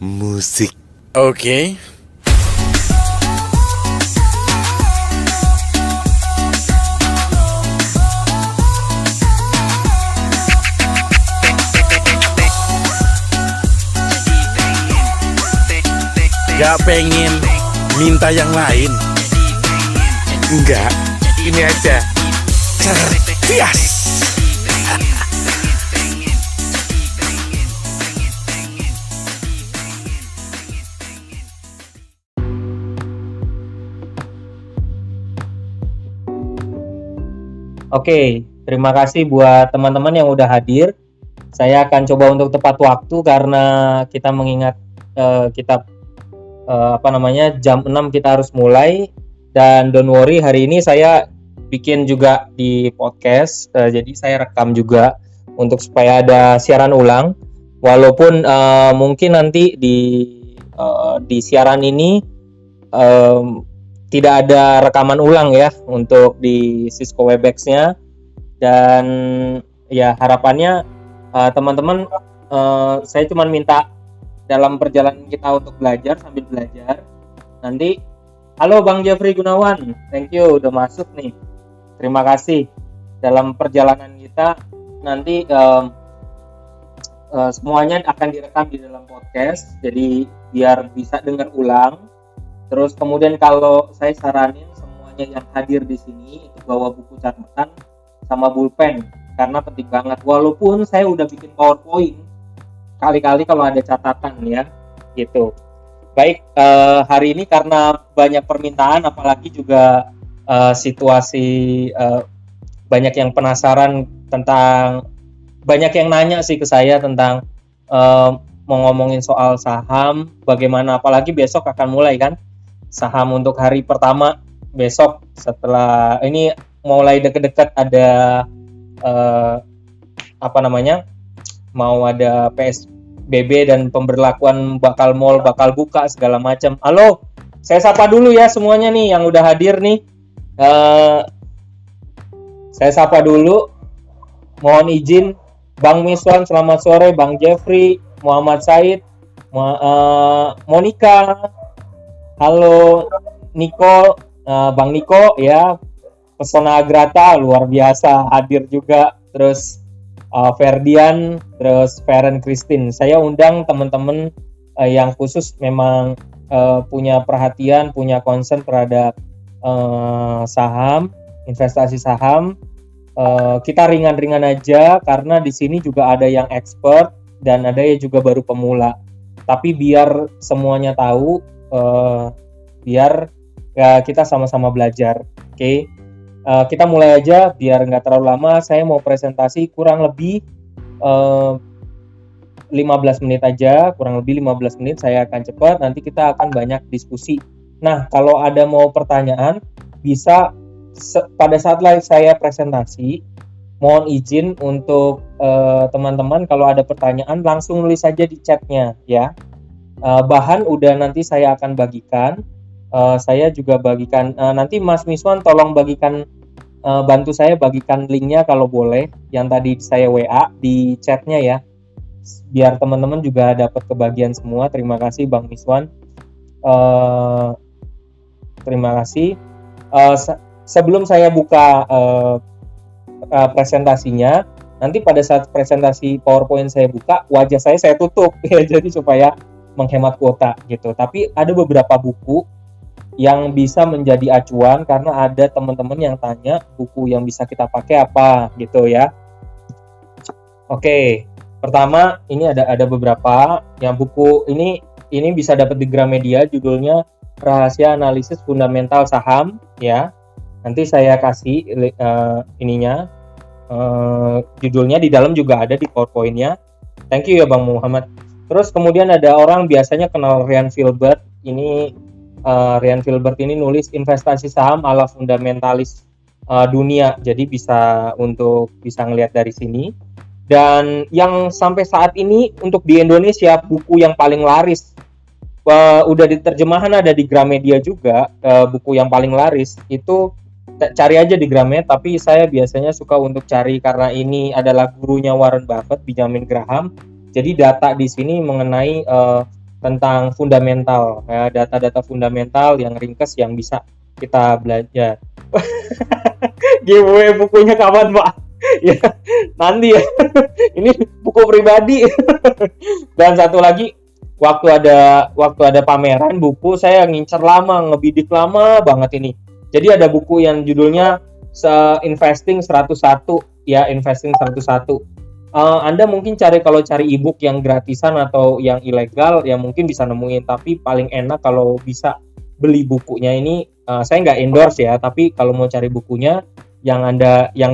musik. Oke. Gak pengen minta yang lain? Enggak, ini aja. Cerdas. Oke, terima kasih buat teman-teman yang udah hadir. Saya akan coba untuk tepat waktu karena kita mengingat kita jam 6 kita harus mulai. Dan don't worry, hari ini saya bikin juga di podcast, jadi saya rekam juga untuk supaya ada siaran ulang. Walaupun mungkin nanti di siaran ini tidak ada rekaman ulang ya untuk di Cisco Webex-nya. Dan ya harapannya teman-teman, saya cuma minta dalam perjalanan kita untuk belajar sambil belajar. Nanti, halo Bang Jeffrey Gunawan, thank you udah masuk nih. Terima kasih. Dalam perjalanan kita nanti semuanya akan direkam di dalam podcast, jadi biar bisa dengar ulang. Terus kemudian kalau saya saranin semuanya yang hadir di sini itu bawa buku catatan sama pulpen karena penting banget. Walaupun saya udah bikin PowerPoint, kali-kali kalau ada catatan ya, gitu. Baik, hari ini karena banyak permintaan, apalagi juga situasi banyak yang penasaran tentang, banyak yang nanya sih ke saya tentang mau ngomongin soal saham, bagaimana, apalagi besok akan mulai kan saham untuk hari pertama besok setelah ini mulai deket-deket ada mau ada PSBB dan pemberlakuan bakal mall bakal buka segala macam. Halo, saya sapa dulu ya semuanya nih yang udah hadir nih. Saya sapa dulu. Mohon izin Bang Miswan, selamat sore. Bang Jeffrey, Muhammad Said, Monica. Halo Niko, Bang Niko ya, Pesona Agrata luar biasa hadir juga. Terus Ferdian, terus Feren Christine. Saya undang teman-teman yang khusus memang punya perhatian, punya concern terhadap saham, investasi saham. Kita ringan-ringan aja karena di sini juga ada yang expert dan ada yang juga baru pemula. Tapi biar semuanya tahu, biar ya kita sama-sama belajar. Oke. Kita mulai aja biar nggak terlalu lama. Saya mau presentasi kurang lebih 15 menit aja, kurang lebih 15 menit saya akan cepat. Nanti kita akan banyak diskusi. Nah, kalau ada mau pertanyaan bisa pada saat live saya presentasi. Mohon izin untuk teman-teman kalau ada pertanyaan langsung nulis saja di chatnya ya. Bahan udah nanti saya akan bagikan. Saya juga bagikan nanti Mas Miswan tolong bagikan bantu saya bagikan linknya kalau boleh yang tadi saya WA di chatnya ya, biar teman-teman juga dapat kebagian semua. Terima kasih Bang Miswan, terima kasih. Sebelum saya buka presentasinya, nanti pada saat presentasi PowerPoint saya buka, wajah saya tutup ya, jadi supaya menghemat kuota gitu. Tapi ada beberapa buku yang bisa menjadi acuan karena ada teman-teman yang tanya buku yang bisa kita pakai apa gitu ya. Oke, pertama ini ada beberapa yang buku ini bisa dapat di Gramedia, judulnya Rahasia Analisis Fundamental Saham ya. Nanti saya kasih judulnya di dalam juga ada di PowerPoint-nya. Thank you ya Bang Muhammad. Terus kemudian ada orang biasanya kenal Ryan Filbert. Ini Ryan Filbert ini nulis investasi saham ala fundamentalis dunia. Jadi bisa ngelihat dari sini. Dan yang sampai saat ini untuk di Indonesia buku yang paling laris udah diterjemahan ada di Gramedia juga. Buku yang paling laris itu cari aja di Gramet, tapi saya biasanya suka untuk cari karena ini adalah gurunya Warren Buffett, Benjamin Graham. Jadi data di sini mengenai tentang fundamental, ya, data-data fundamental yang ringkas yang bisa kita belajar. Giveaway bukunya kapan, Pak? Ya, nanti ya. Ini buku pribadi. Dan satu lagi, waktu ada pameran buku, saya ngincer lama, ngebidik lama banget ini. Jadi ada buku yang judulnya Investing 101, ya, Investing 101. Anda mungkin kalau cari ebook yang gratisan atau yang ilegal ya mungkin bisa nemuin, tapi paling enak kalau bisa beli bukunya ini. Saya nggak endorse ya, tapi kalau mau cari bukunya yang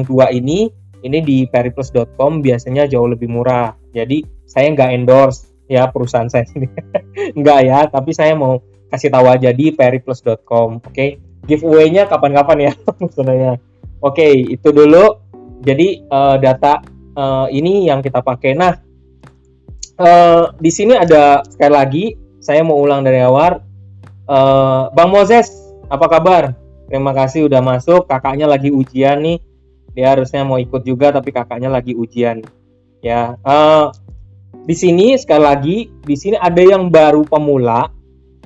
dua ini di periplus.com biasanya jauh lebih murah. Jadi saya nggak endorse ya perusahaan saya sendiri. Nggak ya, tapi saya mau kasih tahu aja di periplus.com. Oke. Giveaway-nya kapan-kapan ya sebenarnya. Oke, itu dulu. Jadi data ini yang kita pakai. Nah, di sini ada sekali lagi saya mau ulang dari awal. Bang Moses, apa kabar? Terima kasih udah masuk. Kakaknya lagi ujian nih. Dia harusnya mau ikut juga tapi kakaknya lagi ujian. Ya. Di sini sekali lagi, di sini ada yang baru pemula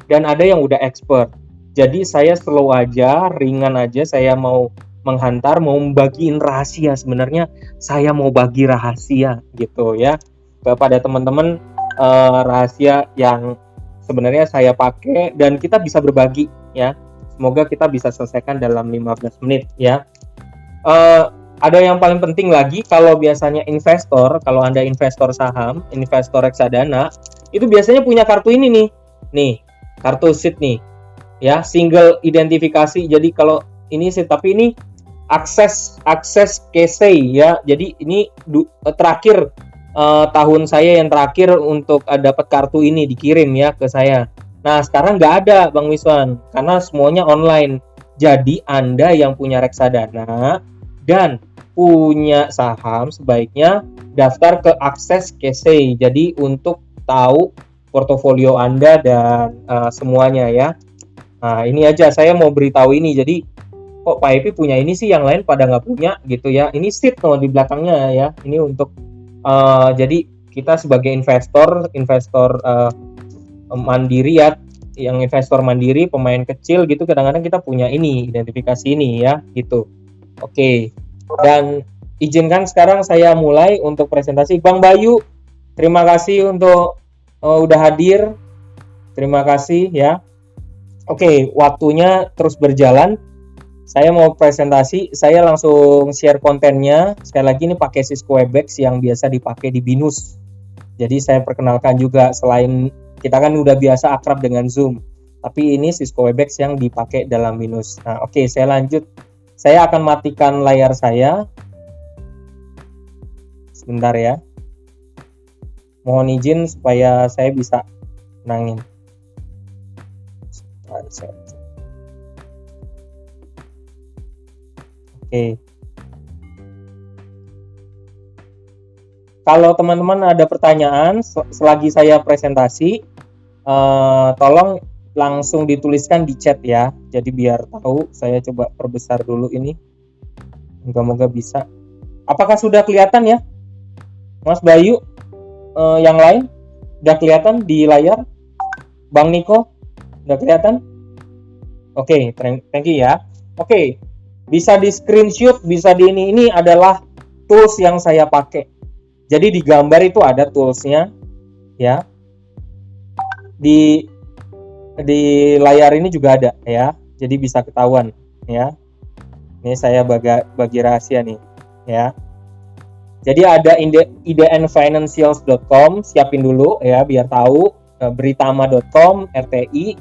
dan ada yang udah expert. Jadi saya slow aja, ringan aja. Saya mau menghantar, mau membagiin rahasia. Sebenarnya saya mau bagi rahasia gitu ya kepada teman-teman, rahasia yang sebenarnya saya pakai dan kita bisa berbagi ya. Semoga kita bisa selesaikan dalam 15 menit ya. Ada yang paling penting lagi, kalau biasanya kalau Anda investor saham, investor reksadana, itu biasanya punya kartu ini nih kartu SID nih ya, single identifikasi. Jadi kalau ini SID, tapi ini akses KSEI ya. Jadi ini terakhir tahun saya yang terakhir untuk dapat kartu ini dikirim ya ke saya. Nah sekarang nggak ada Bang Wiswan karena semuanya online. Jadi Anda yang punya reksadana dan punya saham sebaiknya daftar ke akses KSEI. Jadi untuk tahu portofolio Anda dan semuanya ya. Nah ini aja saya mau beritahu ini. Jadi kok Pak Epi punya ini sih, yang lain pada nggak punya gitu ya. Ini SID di belakangnya ya. Ini untuk jadi kita sebagai investor mandiri ya, yang investor mandiri, pemain kecil gitu, kadang-kadang kita punya ini, identifikasi ini ya gitu. Oke. Dan izinkan sekarang saya mulai untuk presentasi. Bang Bayu, terima kasih untuk udah hadir. Terima kasih ya. Oke, waktunya terus berjalan. Saya mau presentasi, saya langsung share kontennya. Sekali lagi ini pakai Cisco Webex yang biasa dipakai di BINUS. Jadi saya perkenalkan juga, selain kita kan udah biasa akrab dengan Zoom, tapi ini Cisco Webex yang dipakai dalam BINUS. Nah, oke, saya lanjut. Saya akan matikan layar saya. Sebentar ya. Mohon izin supaya saya bisa nangin. Oke. Kalau teman-teman ada pertanyaan selagi saya presentasi, tolong langsung dituliskan di chat ya. Jadi biar tahu. Saya coba perbesar dulu ini. Moga-moga bisa. Apakah sudah kelihatan ya, Mas Bayu? Yang lain udah kelihatan di layar? Bang Niko udah kelihatan? Oke, thank you ya. Oke, bisa di screenshot, bisa di ini adalah tools yang saya pakai. Jadi di gambar itu ada toolsnya ya. Di layar ini juga ada ya. Jadi bisa ketahuan ya. Ini saya bagi rahasia nih ya. Jadi ada idnfinancials.com, siapin dulu ya biar tahu. Britama.com, RTI,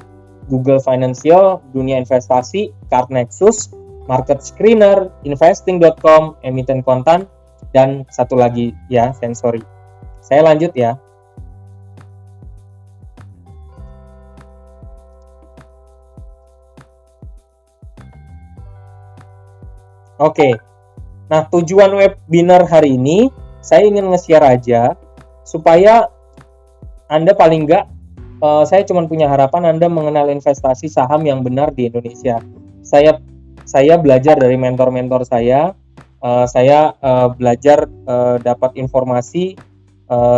Google Financial, Dunia Investasi, Card Nexus, Market Screener, Investing.com, Emiten Kontan, dan satu lagi ya, Sensori. Saya lanjut ya. Oke. Nah, tujuan webinar hari ini saya ingin nge-share aja supaya Anda paling enggak, saya cuma punya harapan Anda mengenal investasi saham yang benar di Indonesia. Saya belajar dari mentor-mentor saya. Saya belajar dapat informasi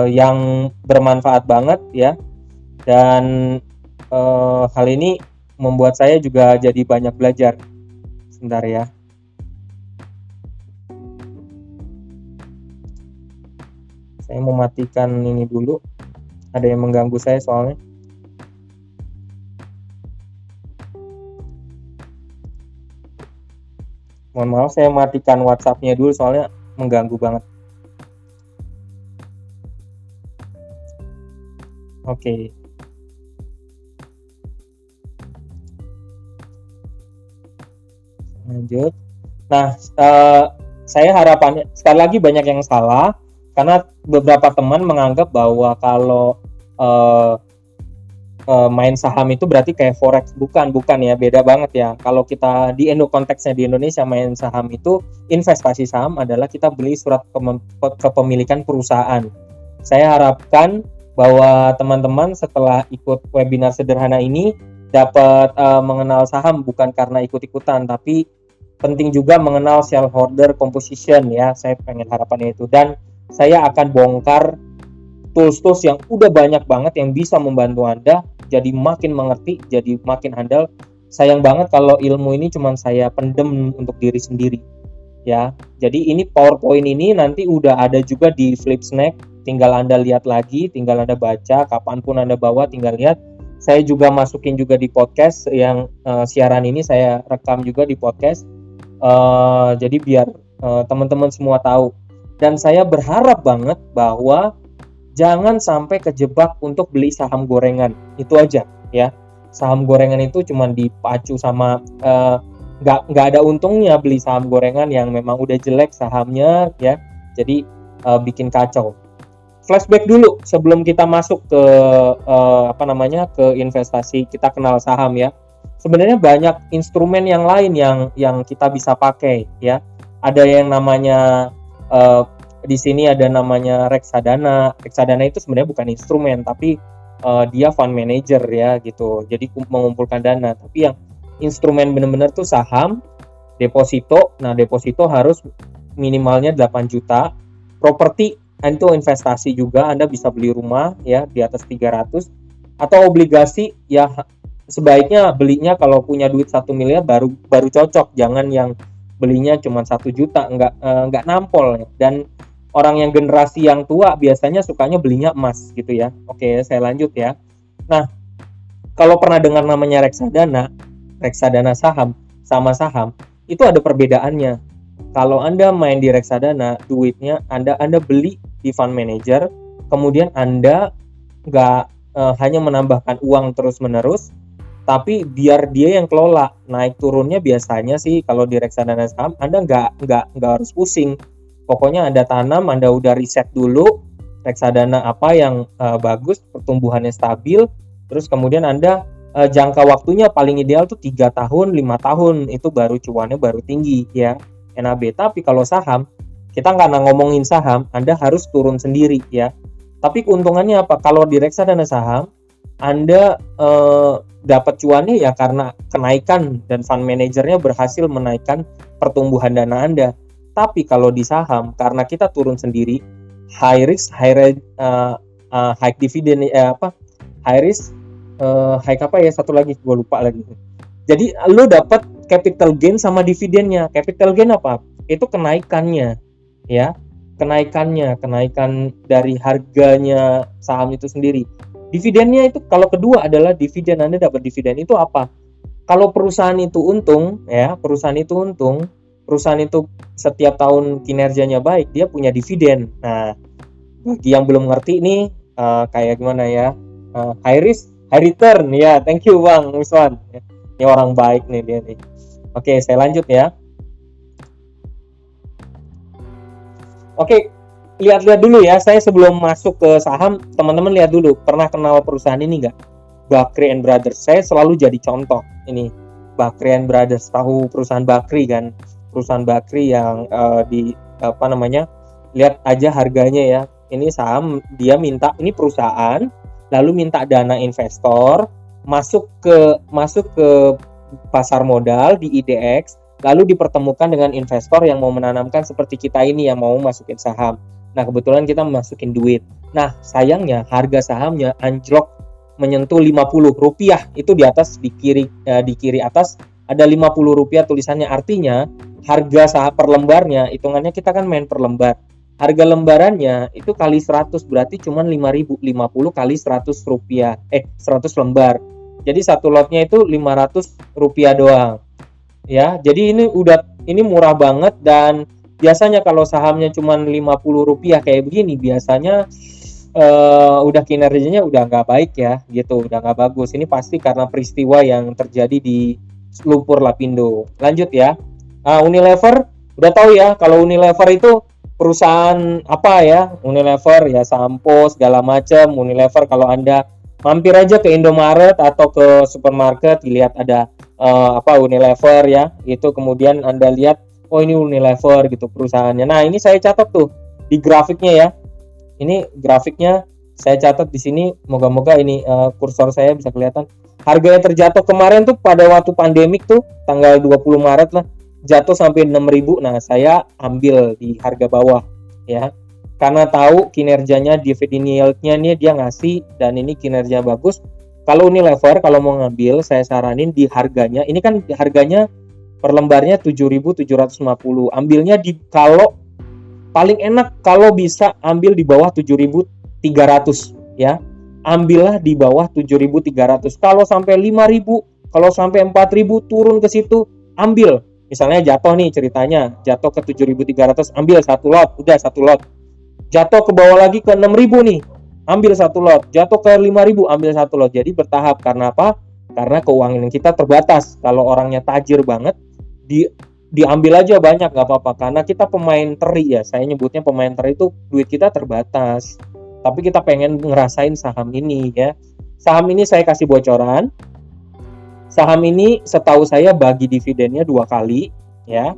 yang bermanfaat banget ya. Dan hal ini membuat saya juga jadi banyak belajar. Sebentar ya. Saya mematikan ini dulu. Ada yang mengganggu saya soalnya. Mohon maaf, saya matikan WhatsApp-nya dulu soalnya mengganggu banget. Oke. Lanjut. Nah, saya harapannya sekali lagi banyak yang salah karena beberapa teman menganggap bahwa kalau main saham itu berarti kayak forex. Bukan ya, beda banget ya. Kalau kita di konteksnya di Indonesia, main saham itu, investasi saham adalah kita beli surat kepemilikan perusahaan. Saya harapkan bahwa teman-teman setelah ikut webinar sederhana ini dapat mengenal saham bukan karena ikut-ikutan, tapi penting juga mengenal shareholder composition ya. Saya pengen harapannya itu, dan saya akan bongkar tools-tools yang udah banyak banget yang bisa membantu Anda jadi makin mengerti, jadi makin handal. Sayang banget kalau ilmu ini cuma saya pendem untuk diri sendiri ya. Jadi ini PowerPoint ini nanti udah ada juga di Flipsnack, tinggal Anda lihat lagi, tinggal Anda baca, kapanpun Anda bawa tinggal lihat. Saya juga masukin juga di podcast yang siaran ini saya rekam juga di podcast. Jadi biar teman-teman semua tahu. Dan saya berharap banget bahwa jangan sampai kejebak untuk beli saham gorengan. Itu aja ya. Saham gorengan itu cuma dipacu sama nggak ada untungnya beli saham gorengan yang memang udah jelek sahamnya ya. Jadi bikin kacau. Flashback dulu sebelum kita masuk ke ke investasi, kita kenal saham ya. Sebenarnya banyak instrumen yang lain yang kita bisa pakai ya. Ada yang namanya di sini ada namanya reksadana. Reksadana itu sebenarnya bukan instrumen, tapi dia fund manager ya gitu. Jadi mengumpulkan dana. Tapi yang instrumen benar-benar tuh saham, deposito. Nah, deposito harus minimalnya 8 juta. Properti itu investasi juga. Anda bisa beli rumah ya di atas 300, atau obligasi ya. Sebaiknya belinya kalau punya duit 1 miliar baru cocok. Jangan yang belinya cuma 1 juta, enggak nampol. Dan orang yang generasi yang tua biasanya sukanya belinya emas gitu ya. Oke, saya lanjut ya. Nah, kalau pernah dengar namanya reksadana saham sama saham, itu ada perbedaannya. Kalau Anda main di reksadana, duitnya Anda beli di fund manager, kemudian Anda nggak hanya menambahkan uang terus-menerus, tapi biar dia yang kelola. Naik turunnya biasanya sih kalau di reksadana saham Anda nggak harus pusing. Pokoknya Anda tanam, Anda udah riset dulu reksadana apa yang bagus, pertumbuhannya stabil, terus kemudian Anda jangka waktunya paling ideal tuh 3 tahun, 5 tahun, itu baru cuannya baru tinggi ya, NAB. Tapi kalau saham, kita nggak ngomongin saham, Anda harus turun sendiri ya. Tapi keuntungannya apa? Kalau di reksadana saham, Anda dapat cuannya ya karena kenaikan dan fund manajernya berhasil menaikkan pertumbuhan dana Anda. Tapi kalau di saham, karena kita turun sendiri, high risk, high dividend, high risk, satu lagi gue lupa lagi. Jadi lo dapat capital gain sama dividennya. Capital gain apa? Itu kenaikannya, ya, kenaikan dari harganya saham itu sendiri. Dividennya itu kalau kedua adalah dividen. Anda dapat dividen itu apa? Kalau perusahaan itu untung, perusahaan itu setiap tahun kinerjanya baik, dia punya dividen. Nah, bagi yang belum ngerti nih, kayak gimana ya, high risk, high return ya. Thank you Bang Wiswan. Ini orang baik nih dia nih. Oke, saya lanjut ya. Oke, lihat-lihat dulu ya. Saya sebelum masuk ke saham, teman-teman lihat dulu. Pernah kenal perusahaan ini nggak? Bakri and Brothers. Saya selalu jadi contoh ini. Bakri and Brothers. Tahu perusahaan Bakri kan? Perusahaan Bakri yang lihat aja harganya ya. Ini saham, dia minta, ini perusahaan lalu minta dana investor masuk ke pasar modal di IDX, lalu dipertemukan dengan investor yang mau menanamkan seperti kita ini yang mau masukin saham. Nah, kebetulan kita masukin duit. Nah, sayangnya harga sahamnya anjlok menyentuh Rp50 itu di atas di kiri atas ada Rp50 tulisannya, artinya harga per lembarnya hitungannya kita kan main per lembar. Harga lembarannya itu kali 100 berarti cuma 5.000, 50 kali 100 rupiah, 100 lembar. Jadi satu lotnya itu Rp500 doang. Ya, jadi ini murah banget, dan biasanya kalau sahamnya cuma Rp50 kayak begini biasanya udah kinerjanya udah nggak baik ya, gitu, udah nggak bagus. Ini pasti karena peristiwa yang terjadi di Lumpur Lapindo. Lanjut ya. Unilever, udah tahu ya kalau Unilever itu perusahaan apa ya, Unilever ya sampo segala macam. Unilever kalau Anda mampir aja ke Indomaret atau ke supermarket, lihat ada Unilever ya, itu kemudian Anda lihat oh ini Unilever gitu perusahaannya. Nah, ini saya catat tuh di grafiknya ya. Ini grafiknya saya catat di sini, moga-moga ini kursor saya bisa kelihatan. Harga yang terjatuh kemarin tuh pada waktu pandemik tuh tanggal 20 Maret lah, jatuh sampai 6.000. Nah, saya ambil di harga bawah ya. Karena tahu kinerjanya, dividend yield-nya nih dia ngasih, dan ini kinerja bagus. Kalau Unilever kalau mau ngambil, saya saranin di harganya. Ini kan harganya per lembarnya 7.750. Ambilnya kalau paling enak kalau bisa ambil di bawah 7.300 ya. Ambillah di bawah 7.300. Kalau sampai 5.000, kalau sampai 4.000 turun ke situ, ambil. Misalnya jatuh nih ceritanya, jatuh ke 7.300, ambil satu lot, udah satu lot. Jatuh ke bawah lagi ke 6.000 nih, ambil satu lot. Jatuh ke 5.000, ambil satu lot. Jadi bertahap. Karena apa? Karena keuangan kita terbatas. Kalau orangnya tajir banget, diambil aja banyak, nggak apa-apa. Karena kita pemain teri ya, saya nyebutnya pemain teri itu duit kita terbatas. Tapi kita pengen ngerasain saham ini ya. Saham ini saya kasih bocoran. Saham ini setahu saya bagi dividennya 2 kali ya.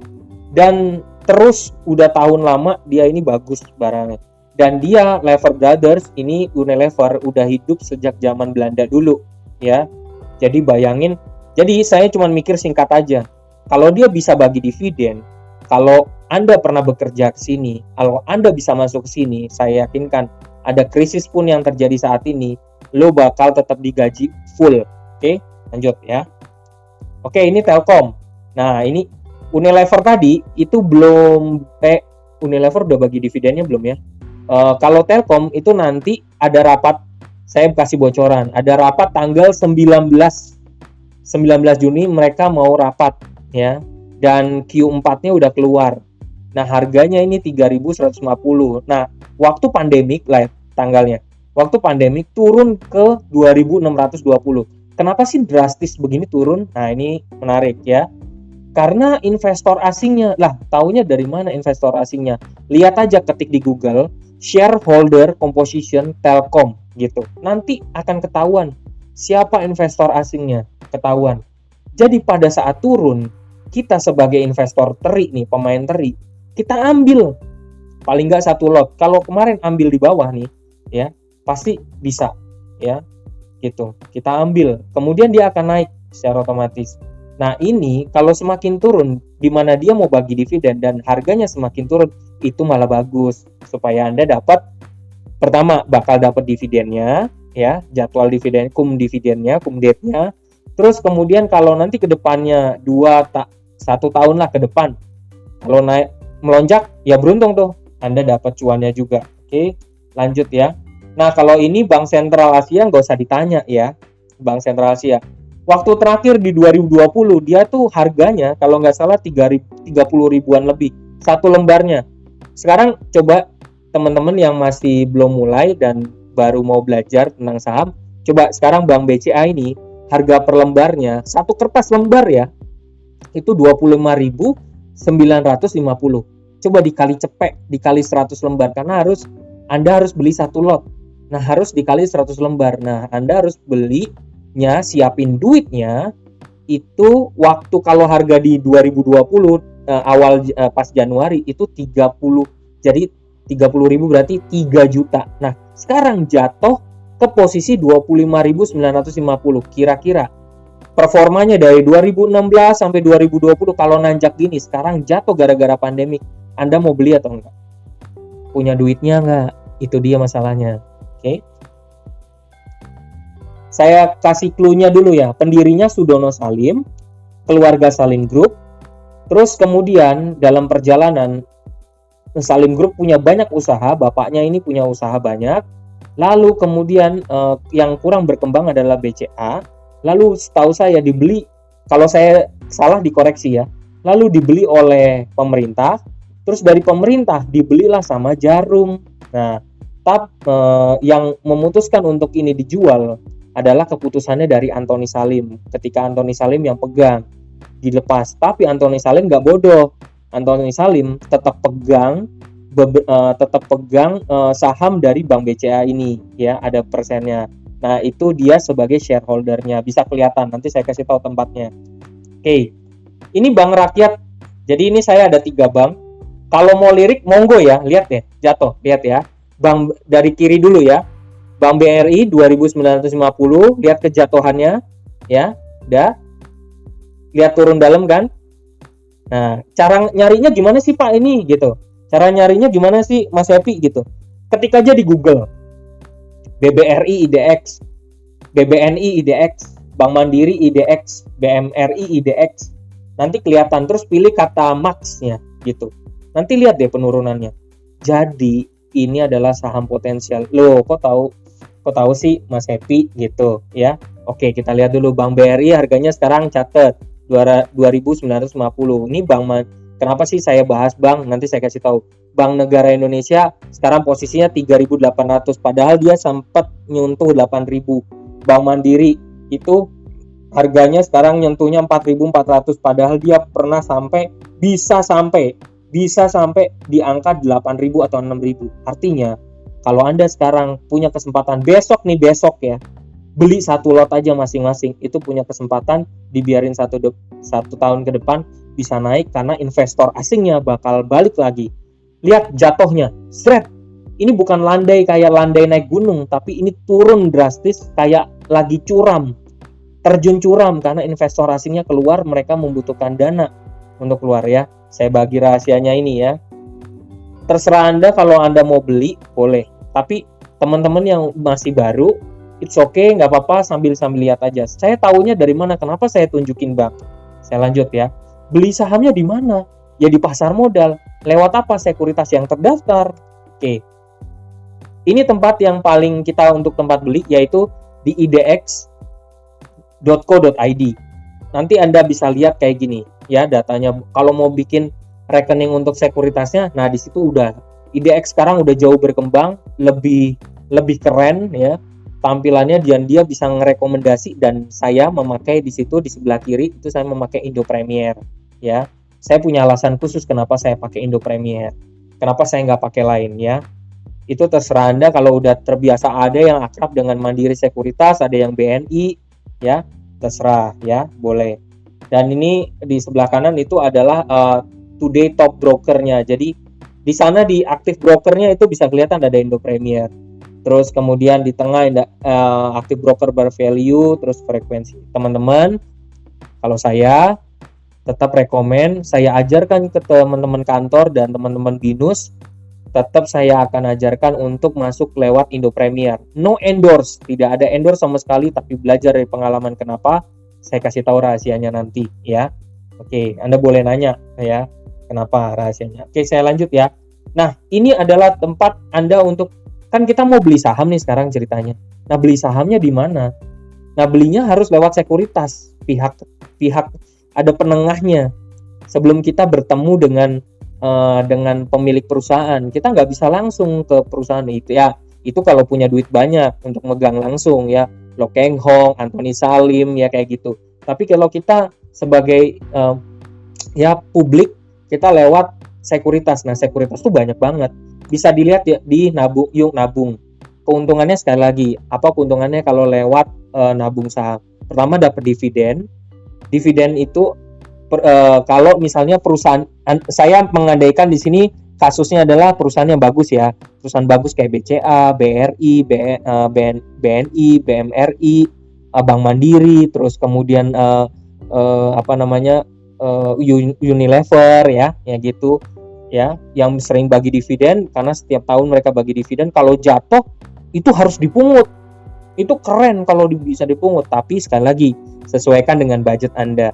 Dan terus udah tahun lama dia ini bagus barangnya. Dan dia Lever Brothers ini, Unilever udah hidup sejak zaman Belanda dulu ya. Jadi bayangin, jadi saya cuma mikir singkat aja. Kalau dia bisa bagi dividen, kalau Anda pernah bekerja ke sini, kalau Anda bisa masuk ke sini, saya yakinkan ada krisis pun yang terjadi saat ini, lo bakal tetap digaji full. Oke, lanjut ya. Oke, ini Telkom. Nah, ini Unilever tadi itu belum, Unilever udah bagi dividennya belum ya? Kalau Telkom itu nanti ada rapat, saya kasih bocoran, ada rapat tanggal 19 Juni mereka mau rapat ya, dan Q4-nya udah keluar. Nah, harganya ini 3.150. Nah, waktu pandemik lah tanggalnya. Waktu pandemik turun ke 2.620. Kenapa sih drastis begini turun? Nah, ini menarik ya. Karena investor asingnya, lah taunya dari mana investor asingnya? Lihat aja, ketik di Google, shareholder composition Telkom gitu. Nanti akan ketahuan siapa investor asingnya, ketahuan. Jadi pada saat turun, kita sebagai investor teri nih, pemain teri, kita ambil paling nggak satu lot. Kalau kemarin ambil di bawah nih, ya pasti bisa, ya gitu. Kita ambil, kemudian dia akan naik secara otomatis. Nah, ini kalau semakin turun, di mana dia mau bagi dividen dan harganya semakin turun, itu malah bagus supaya Anda dapat, pertama bakal dapat dividennya, ya jadwal dividen, cum dividennya, cum date-nya. Terus kemudian kalau nanti ke depannya 1 tahun lah ke depan, kalau naik melonjak, ya beruntung tuh Anda dapat cuannya juga. Oke, lanjut ya. Nah, kalau ini Bank Sentral Asia nggak usah ditanya ya, Bank Sentral Asia. Waktu terakhir di 2020 dia tuh harganya kalau nggak salah 30 ribuan lebih satu lembarnya. Sekarang coba teman-teman yang masih belum mulai dan baru mau belajar tentang saham, coba sekarang Bank BCA ini harga per lembarnya, satu kertas lembar ya, itu 25.950. Coba dikali cepet, dikali 100 lembar, karena Anda harus beli satu lot. Nah, harus dikali 100 lembar. Nah, Anda harus belinya, siapin duitnya itu waktu kalau harga di 2020 awal pas Januari itu 30. Jadi 30.000 berarti 3 juta. Nah, sekarang jatuh ke posisi 25.950. Kira-kira performanya dari 2016 sampai 2020 kalau nanjak gini, sekarang jatuh gara-gara pandemik. Anda mau beli atau enggak? Punya duitnya enggak? Itu dia masalahnya. Oke. Saya kasih clue-nya dulu ya. Pendirinya Sudono Salim, keluarga Salim Group. Terus kemudian dalam perjalanan Salim Group punya banyak usaha, bapaknya ini punya usaha banyak. Lalu kemudian yang kurang berkembang adalah BCA. Lalu setahu saya dibeli, kalau saya salah dikoreksi ya. Lalu dibeli oleh pemerintah. Terus dari pemerintah dibelilah sama Jarum. Nah, yang memutuskan untuk ini dijual adalah keputusannya dari Antoni Salim. Ketika Antoni Salim yang pegang, dilepas. Tapi Antoni Salim nggak bodoh. Antoni Salim tetap pegang saham dari Bank BCA ini, ya, ada persennya. Nah, itu dia sebagai shareholdernya. Bisa kelihatan, nanti saya kasih tahu tempatnya. Oke, ini bank rakyat. Jadi ini saya ada 3 bank. Kalau mau lirik, monggo ya, lihat deh, jatuh, lihat ya. Bank dari kiri dulu ya. Bank BRI 2.950, lihat kejatuhannya, ya, udah. Lihat turun dalam kan. Nah, cara nyarinya gimana sih Pak ini gitu? Cara nyarinya gimana sih Mas Happy gitu? Ketik aja di Google. BBRI IDX, BBNI IDX, Bank Mandiri IDX, BMRI IDX. Nanti kelihatan, terus pilih kata Max-nya gitu. Nanti lihat deh penurunannya. Jadi ini adalah saham potensial. Loh, kok tahu sih Mas Happy gitu ya. Oke, kita lihat dulu Bank BRI harganya sekarang catat 2.950. Ini kenapa sih saya bahas bank? Nanti saya kasih tahu. Bank Negara Indonesia sekarang posisinya 3.800, padahal dia sempat nyentuh 8.000. Bank Mandiri itu harganya sekarang nyentuhnya 4.400, padahal dia pernah bisa sampai di angka 8.000 atau 6.000. Artinya kalau Anda sekarang punya kesempatan besok ya, beli 1 lot aja masing-masing, itu punya kesempatan dibiarin satu tahun ke depan bisa naik karena investor asingnya bakal balik lagi. Lihat jatuhnya, seret. Ini bukan landai kayak landai naik gunung, tapi ini turun drastis kayak lagi terjun curam karena investor asingnya keluar, mereka membutuhkan dana untuk keluar ya. Saya bagi rahasianya ini ya. Terserah Anda, kalau Anda mau beli boleh. Tapi teman-teman yang masih baru, it's okay, nggak apa-apa, sambil lihat aja. Saya tahunya dari mana? Kenapa saya tunjukin bank? Saya lanjut ya. Beli sahamnya di mana? Ya di pasar modal. Lewat apa? Sekuritas yang terdaftar. Oke. Ini tempat yang paling kita untuk tempat beli, yaitu di idx.co.id. Nanti Anda bisa lihat kayak gini ya datanya. Kalau mau bikin rekening untuk sekuritasnya, nah di situ udah IDX sekarang udah jauh berkembang, lebih keren ya tampilannya, dan dia bisa ngerekomendasi, dan saya memakai di situ di sebelah kiri itu saya memakai Indo Premier ya. Saya punya alasan khusus kenapa saya pakai Indo Premier. Kenapa saya nggak pakai lain ya. Itu terserah Anda, kalau udah terbiasa ada yang akrab dengan Mandiri Sekuritas, ada yang BNI ya, terserah ya, boleh. Dan ini di sebelah kanan itu adalah Today Top Brokernya. Jadi di sana di aktif brokernya itu bisa kelihatan ada Indo Premier. Terus kemudian di tengah ada aktif broker bervalue, terus frekuensi. Teman-teman, kalau saya tetap rekomen, saya ajarkan ke teman-teman kantor dan teman-teman binus, tetap saya akan ajarkan untuk masuk lewat Indo Premier. No endorse, tidak ada endorse sama sekali, tapi belajar dari pengalaman. Kenapa? Saya kasih tahu rahasianya nanti ya. Oke, Anda boleh nanya ya, kenapa rahasianya. Oke, saya lanjut ya. Nah, ini adalah tempat Anda untuk, kan kita mau beli saham nih sekarang ceritanya. Nah, beli sahamnya di mana? Nah, belinya harus lewat sekuritas. Pihak ada penengahnya. Sebelum kita bertemu dengan pemilik perusahaan, kita nggak bisa langsung ke perusahaan itu ya. Itu kalau punya duit banyak untuk megang langsung ya, Lo Keng Hong, Antoni Salim ya kayak gitu. Tapi kalau kita sebagai ya publik, kita lewat sekuritas. Nah, sekuritas tuh banyak banget. Bisa dilihat ya di nabung. Keuntungannya sekali lagi, apa keuntungannya kalau lewat nabung saham? Pertama, dapat dividen. Dividen itu kalau misalnya perusahaan, saya mengandaikan di sini kasusnya adalah perusahaan yang bagus ya, perusahaan bagus kayak BCA, BRI, BNI, BMRI, Bank Mandiri, terus kemudian Unilever ya gitu ya, yang sering bagi dividen karena setiap tahun mereka bagi dividen. Kalau jatuh itu harus dipungut. Itu keren kalau bisa dipungut, tapi sekali lagi sesuaikan dengan budget Anda.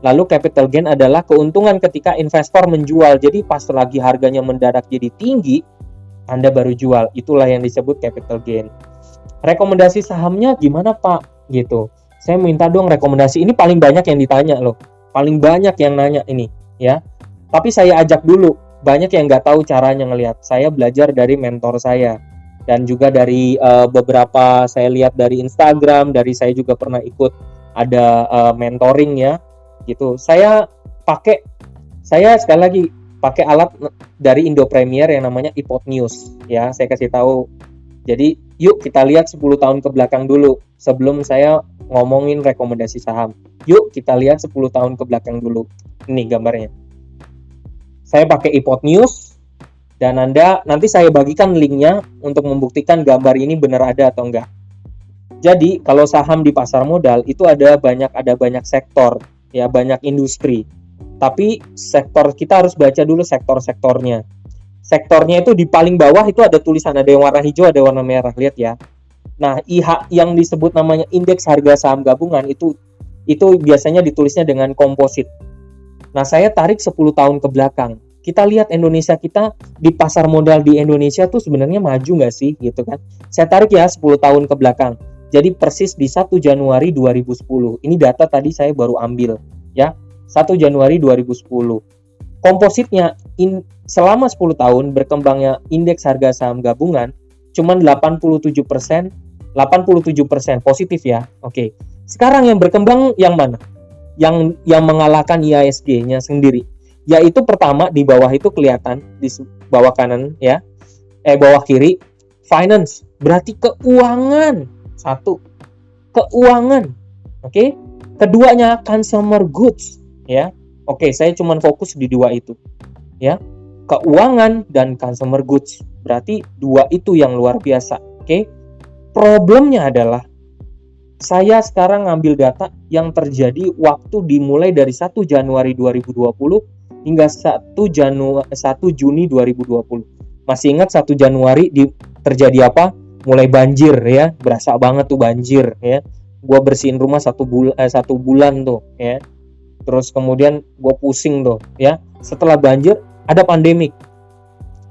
Lalu capital gain adalah keuntungan ketika investor menjual. Jadi pas lagi harganya mendadak jadi tinggi, Anda baru jual. Itulah yang disebut capital gain. Rekomendasi sahamnya gimana Pak? Gitu. Saya minta dong rekomendasi. Ini paling banyak yang ditanya loh. Paling banyak yang nanya ini, ya. Tapi saya ajak dulu. Banyak yang nggak tahu caranya ngelihat. Saya belajar dari mentor saya. Dan juga dari beberapa saya lihat dari Instagram. Dari saya juga pernah ikut ada mentoring ya. Gitu. Saya sekali lagi pakai alat dari Indo Premier yang namanya Hypotnews ya. Saya kasih tahu. Jadi yuk kita lihat 10 tahun ke belakang dulu sebelum saya ngomongin rekomendasi saham. Yuk kita lihat 10 tahun ke belakang dulu. Ini gambarnya. Saya pakai Hypotnews dan nanti saya bagikan linknya untuk membuktikan gambar ini benar ada atau enggak. Jadi kalau saham di pasar modal itu ada banyak sektor. Ya, banyak industri. Tapi sektor kita harus baca dulu sektor-sektornya. Sektornya itu di paling bawah itu ada tulisan, ada yang warna hijau, ada warna merah, lihat ya. Nah, IH yang disebut namanya indeks harga saham gabungan itu biasanya ditulisnya dengan komposit. Nah, saya tarik 10 tahun ke belakang. Kita lihat Indonesia kita di pasar modal di Indonesia tuh sebenarnya maju nggak sih gitu kan. Saya tarik ya 10 tahun ke belakang. Jadi persis di 1 Januari 2010. Ini data tadi saya baru ambil ya. 1 Januari 2010. Kompositnya selama 10 tahun berkembangnya indeks harga saham gabungan cuman 87% positif ya. Oke. Sekarang yang berkembang yang mana? Yang mengalahkan IHSG-nya sendiri. Yaitu pertama di bawah itu kelihatan di bawah kanan ya. Bawah kiri finance, berarti keuangan. Satu, keuangan. Oke. Keduanya consumer goods ya. Oke, saya cuma fokus di dua itu. Ya. Keuangan dan consumer goods. Berarti dua itu yang luar biasa. Oke. Problemnya adalah saya sekarang ngambil data yang terjadi waktu dimulai dari 1 Januari 2020 hingga 1 Juni 2020. Masih ingat 1 Januari terjadi apa? Mulai banjir ya, berasa banget tuh banjir ya. Gua bersihin rumah 1 bulan tuh ya. Terus kemudian gua pusing tuh ya. Setelah banjir ada pandemik.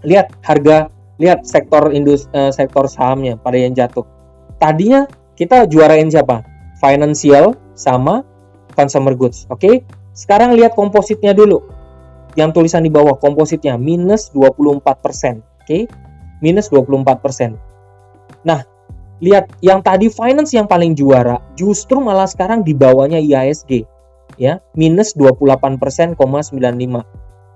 Lihat sektor sahamnya pada yang jatuh. Tadinya kita juarain siapa? Financial sama consumer goods. Oke. Sekarang lihat kompositnya dulu. Yang tulisan di bawah kompositnya minus 24%. Oke. Minus 24%. Nah, lihat yang tadi finance yang paling juara, justru malah sekarang di bawahnya IHSG. Ya, minus 28,95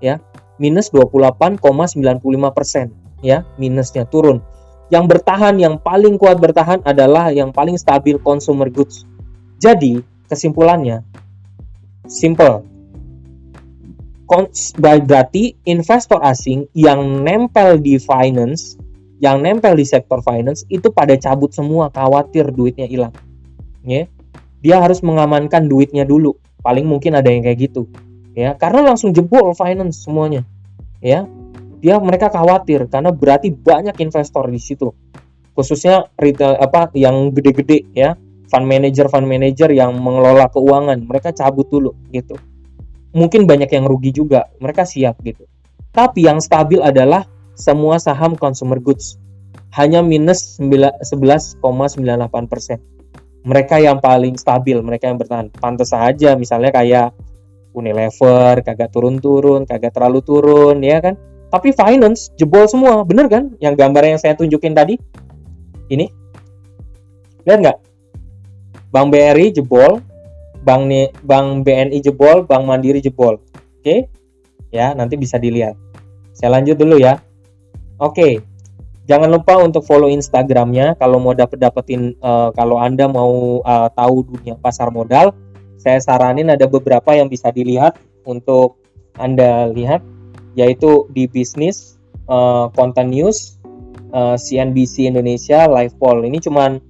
ya. Minus 28,95% ya, minusnya turun. Yang bertahan, yang paling kuat bertahan adalah yang paling stabil consumer goods. Jadi, kesimpulannya simple. Berarti investor asing yang nempel di finance, yang nempel di sektor finance itu pada cabut semua, khawatir duitnya hilang. Ya. Dia harus mengamankan duitnya dulu. Paling mungkin ada yang kayak gitu. Ya, karena langsung jebol finance semuanya. Ya. Mereka khawatir karena berarti banyak investor di situ. Khususnya retail yang gede-gede ya, fund manager yang mengelola keuangan, mereka cabut dulu gitu. Mungkin banyak yang rugi juga, mereka siap gitu. Tapi yang stabil adalah semua saham consumer goods hanya minus 11,98%. Mereka yang paling stabil, mereka yang bertahan. Pantas saja misalnya kayak Unilever kagak turun-turun, kagak terlalu turun ya kan. Tapi finance jebol semua, bener kan? Yang gambar yang saya tunjukin tadi. Ini. Lihat nggak? Bank BRI jebol, Bank BNI jebol, Bank Mandiri jebol. Oke? Ya, nanti bisa dilihat. Saya lanjut dulu ya. Oke, jangan lupa untuk follow Instagramnya kalau mau dapetin kalau Anda mau tahu dunia pasar modal. Saya saranin ada beberapa yang bisa dilihat untuk Anda lihat, yaitu di bisnis, Konten News, CNBC Indonesia, Live Poll. Ini cuman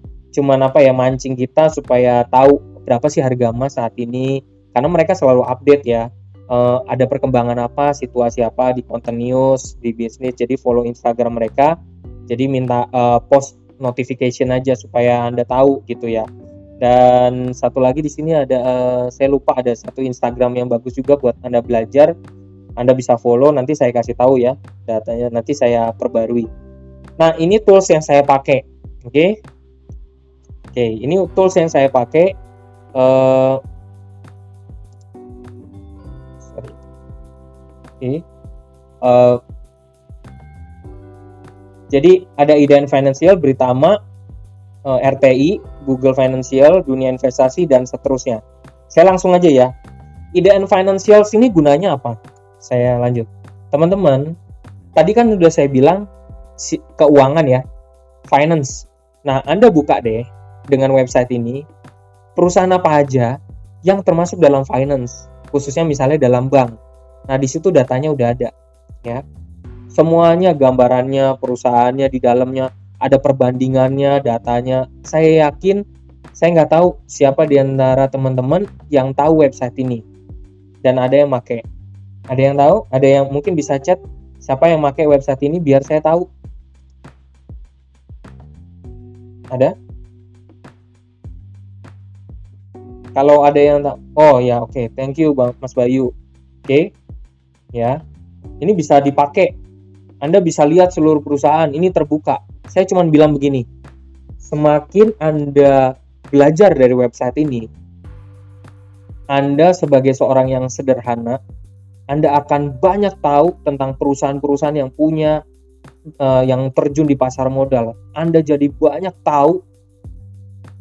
mancing kita supaya tahu berapa sih harga emas saat ini, karena mereka selalu update ya. Ada perkembangan apa, situasi apa di Konten News, di bisnis. Jadi follow Instagram mereka. Jadi minta post notification aja supaya Anda tahu gitu ya. Dan satu lagi di sini ada saya lupa, ada satu Instagram yang bagus juga buat Anda belajar. Anda bisa follow, nanti saya kasih tahu ya datanya, nanti saya perbarui. Nah, ini tools yang saya pakai. Oke, ini tools yang saya pakai. Jadi ada IDN Financial, Britama, RTI, Google Financial, Dunia Investasi, dan seterusnya. Saya langsung aja ya. IDN Financial ini gunanya apa? Saya lanjut. Teman-teman, tadi kan udah saya bilang keuangan ya, finance. Nah, Anda buka deh dengan website ini, perusahaan apa aja yang termasuk dalam finance, khususnya misalnya dalam bank. Nah, di situ datanya udah ada, ya. Semuanya, gambarannya, perusahaannya di dalamnya, ada perbandingannya, datanya. Saya yakin, saya nggak tahu siapa di antara teman-teman yang tahu website ini. Dan ada yang pakai. Ada yang tahu? Ada yang mungkin bisa chat siapa yang pakai website ini biar saya tahu. Ada? Kalau ada yang tahu, oh ya, oke. Thank you Bang Mas Bayu. Oke. Ya. Ini bisa dipakai. Anda bisa lihat seluruh perusahaan, ini terbuka. Saya cuma bilang begini, semakin Anda belajar dari website ini, Anda sebagai seorang yang sederhana, Anda akan banyak tahu tentang perusahaan-perusahaan yang punya, yang terjun di pasar modal. Anda jadi banyak tahu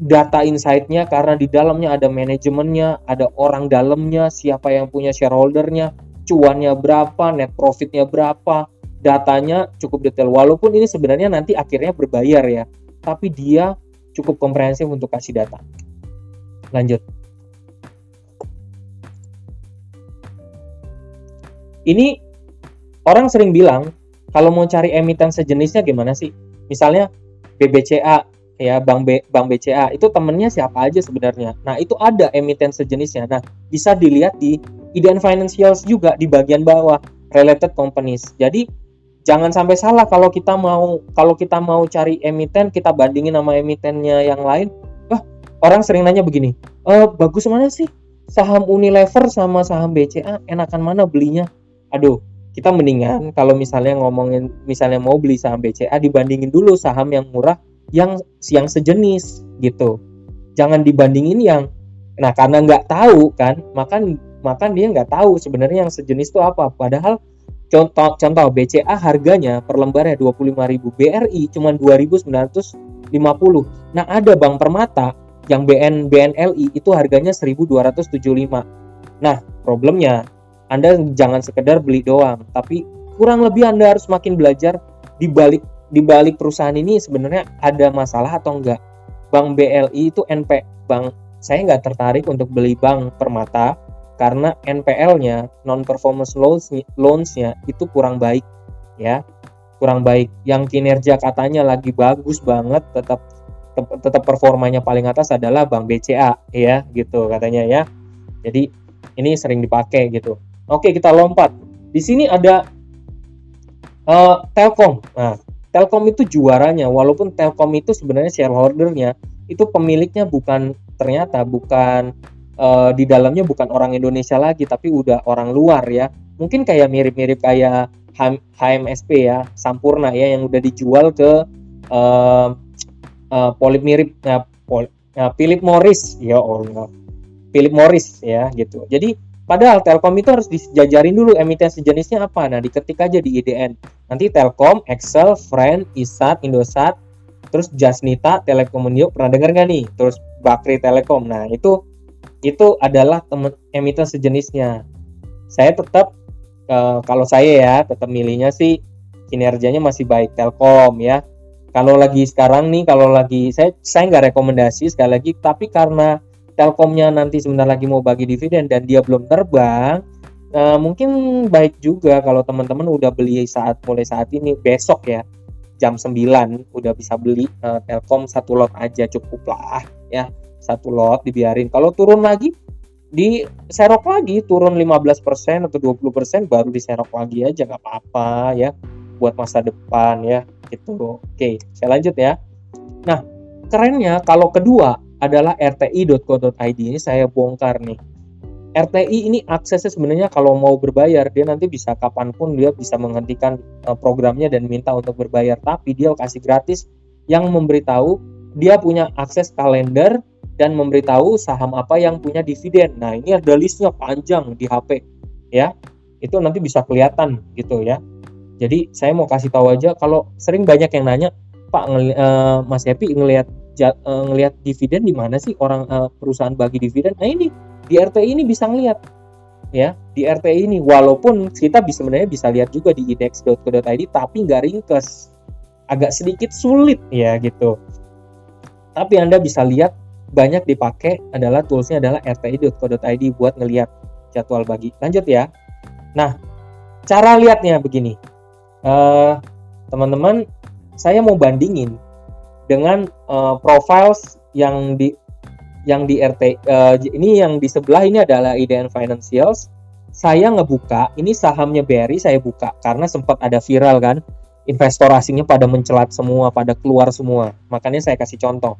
data insight-nya karena di dalamnya ada manajemennya, ada orang dalamnya, siapa yang punya shareholder-nya, cuannya berapa, net profit-nya berapa, datanya cukup detail. Walaupun ini sebenarnya nanti akhirnya berbayar ya, tapi dia cukup komprehensif untuk kasih data. Lanjut. Ini orang sering bilang kalau mau cari emiten sejenisnya gimana sih? Misalnya BBCA ya, Bank BCA itu temennya siapa aja sebenarnya. Nah, itu ada emiten sejenisnya. Nah, bisa dilihat di IDN Financials juga di bagian bawah, related companies. Jadi jangan sampai salah kalau kita mau cari emiten, kita bandingin sama emitennya yang lain. Wah, orang sering nanya begini, bagus mana sih saham Unilever sama saham BCA, enakan mana belinya? Aduh, kita mendingan kalau misalnya ngomongin, misalnya mau beli saham BCA, dibandingin dulu saham yang murah yang sejenis gitu. Jangan dibandingin yang, nah karena nggak tahu kan, makan dia nggak tahu sebenarnya yang sejenis itu apa. Padahal Contoh BCA harganya per lembarnya 25.000, BRI cuma 2.950. Nah, ada Bank Permata yang BNLI itu harganya 1.275. Nah, problemnya Anda jangan sekedar beli doang, tapi kurang lebih Anda harus makin belajar di balik perusahaan ini sebenarnya ada masalah atau enggak. Bank BLI itu bank, saya nggak tertarik untuk beli Bank Permata karena NPL-nya, non-performance loans-nya itu kurang baik ya, kurang baik. Yang kinerja katanya lagi bagus banget, tetap performanya paling atas adalah Bank BCA ya, gitu katanya ya. Jadi ini sering dipakai gitu. Oke, kita lompat. Di sini ada Telkom. Nah, Telkom itu juaranya, walaupun Telkom itu sebenarnya shareholder-nya itu pemiliknya bukan di dalamnya bukan orang Indonesia lagi, tapi udah orang luar ya. Mungkin kayak mirip-mirip kayak HMSP ya, Sampurna ya, yang udah dijual ke Philip Morris ya, Philip Morris ya gitu. Jadi padahal Telkom itu harus dijajarin dulu emiten sejenisnya apa. Nah, diketik aja di IDN. Nanti Telkom, Excel, Friend, Isat, Indosat, terus Jasnita, Telekomundo, pernah dengar nggak nih? Terus Bakri Telekom. Nah, itu adalah emiten sejenisnya. Saya tetap kalau saya ya tetap milihnya sih kinerjanya masih baik Telkom ya. Kalau lagi sekarang nih, saya nggak rekomendasi sekali lagi, tapi karena Telkomnya nanti sebentar lagi mau bagi dividen dan dia belum terbang, mungkin baik juga kalau teman-teman udah beli mulai saat ini, besok ya jam 9 udah bisa beli Telkom satu lot aja cukup lah ya. Satu lot dibiarin, kalau turun lagi diserok lagi, turun 15% atau 20% baru diserok lagi aja, nggak apa-apa ya, buat masa depan ya gitu. Oke, saya lanjut ya. Nah, kerennya kalau kedua adalah rti.co.id. Ini saya bongkar nih. RTI ini aksesnya sebenarnya kalau mau berbayar, dia nanti bisa kapanpun dia bisa menghentikan programnya dan minta untuk berbayar. Tapi dia kasih gratis yang memberitahu dia punya akses kalender dan memberitahu saham apa yang punya dividen. Nah, ini ada listnya panjang di HP ya. Itu nanti bisa kelihatan gitu ya. Jadi saya mau kasih tahu aja, kalau sering banyak yang nanya, Pak, Mas Happy ngelihat dividen di mana sih orang perusahaan bagi dividen? Nah, ini di RTI ini bisa ngelihat ya, di RTI ini walaupun kita sebenarnya bisa lihat juga di index.co.id tapi nggak ringkes, agak sedikit sulit ya gitu. Tapi Anda bisa lihat banyak dipakai adalah toolsnya adalah rti.co.id buat ngelihat jadwal bagi. Lanjut ya. Nah, cara lihatnya begini, teman-teman, saya mau bandingin dengan profiles yang di RT, ini yang di sebelah ini adalah IDN Financials. Saya ngebuka, ini sahamnya BRI saya buka karena sempat ada viral kan, investor asingnya pada mencelat semua, pada keluar semua. Makanya saya kasih contoh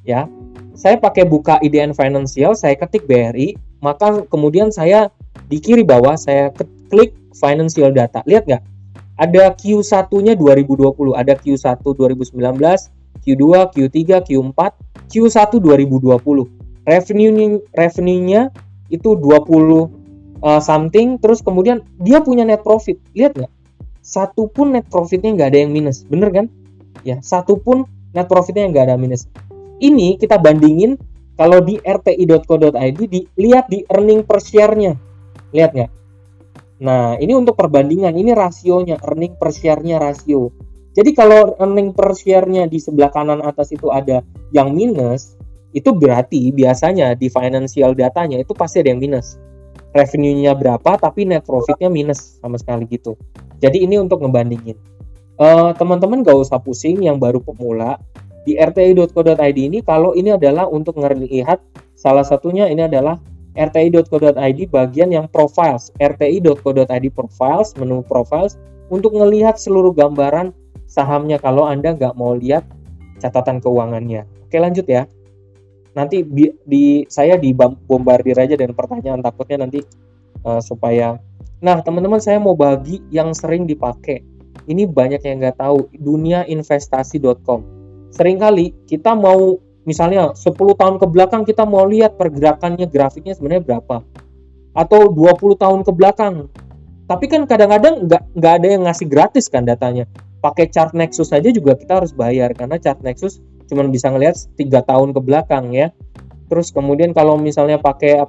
ya. Saya pakai buka IDN Financial, saya ketik BRI, maka kemudian saya di kiri bawah saya klik financial data. Lihat nggak? Ada Q1-nya 2020, ada Q1 2019, Q2, Q3, Q4, Q1 2020. Revenue-nya itu 20 something, terus kemudian dia punya net profit. Lihat nggak? Satu pun net profitnya nggak ada yang minus, bener kan? Ya, satu pun net profitnya nggak ada minus. Ini kita bandingin kalau di rti.co.id, lihat di earning per share-nya. Lihat nggak? Nah, ini untuk perbandingan, ini rasionya, earning per share-nya rasio. Jadi kalau earning per share-nya di sebelah kanan atas itu ada yang minus, itu berarti biasanya di financial datanya itu pasti ada yang minus. Revenue-nya berapa tapi net profit-nya minus sama sekali gitu. Jadi ini untuk ngebandingin. Teman-teman gak usah pusing yang baru pemula. Di rti.co.id ini, kalau ini adalah untuk ngelihat, salah satunya ini adalah rti.co.id bagian yang profiles, rti.co.id profiles, menu profiles, untuk ngelihat seluruh gambaran sahamnya kalau Anda nggak mau lihat catatan keuangannya. Oke, lanjut ya. Nanti saya dibombardir aja dengan pertanyaan, takutnya nanti supaya. Nah, teman-teman, saya mau bagi yang sering dipakai. Ini banyak yang nggak tahu, duniainvestasi.com. Seringkali kita mau, misalnya 10 tahun ke belakang kita mau lihat pergerakannya, grafiknya sebenarnya berapa, atau 20 tahun ke belakang. Tapi kan kadang-kadang nggak ada yang ngasih gratis kan datanya. Pakai chart Nexus aja juga kita harus bayar, karena chart Nexus cuma bisa ngelihat 3 tahun ke belakang ya. Terus kemudian kalau misalnya pakai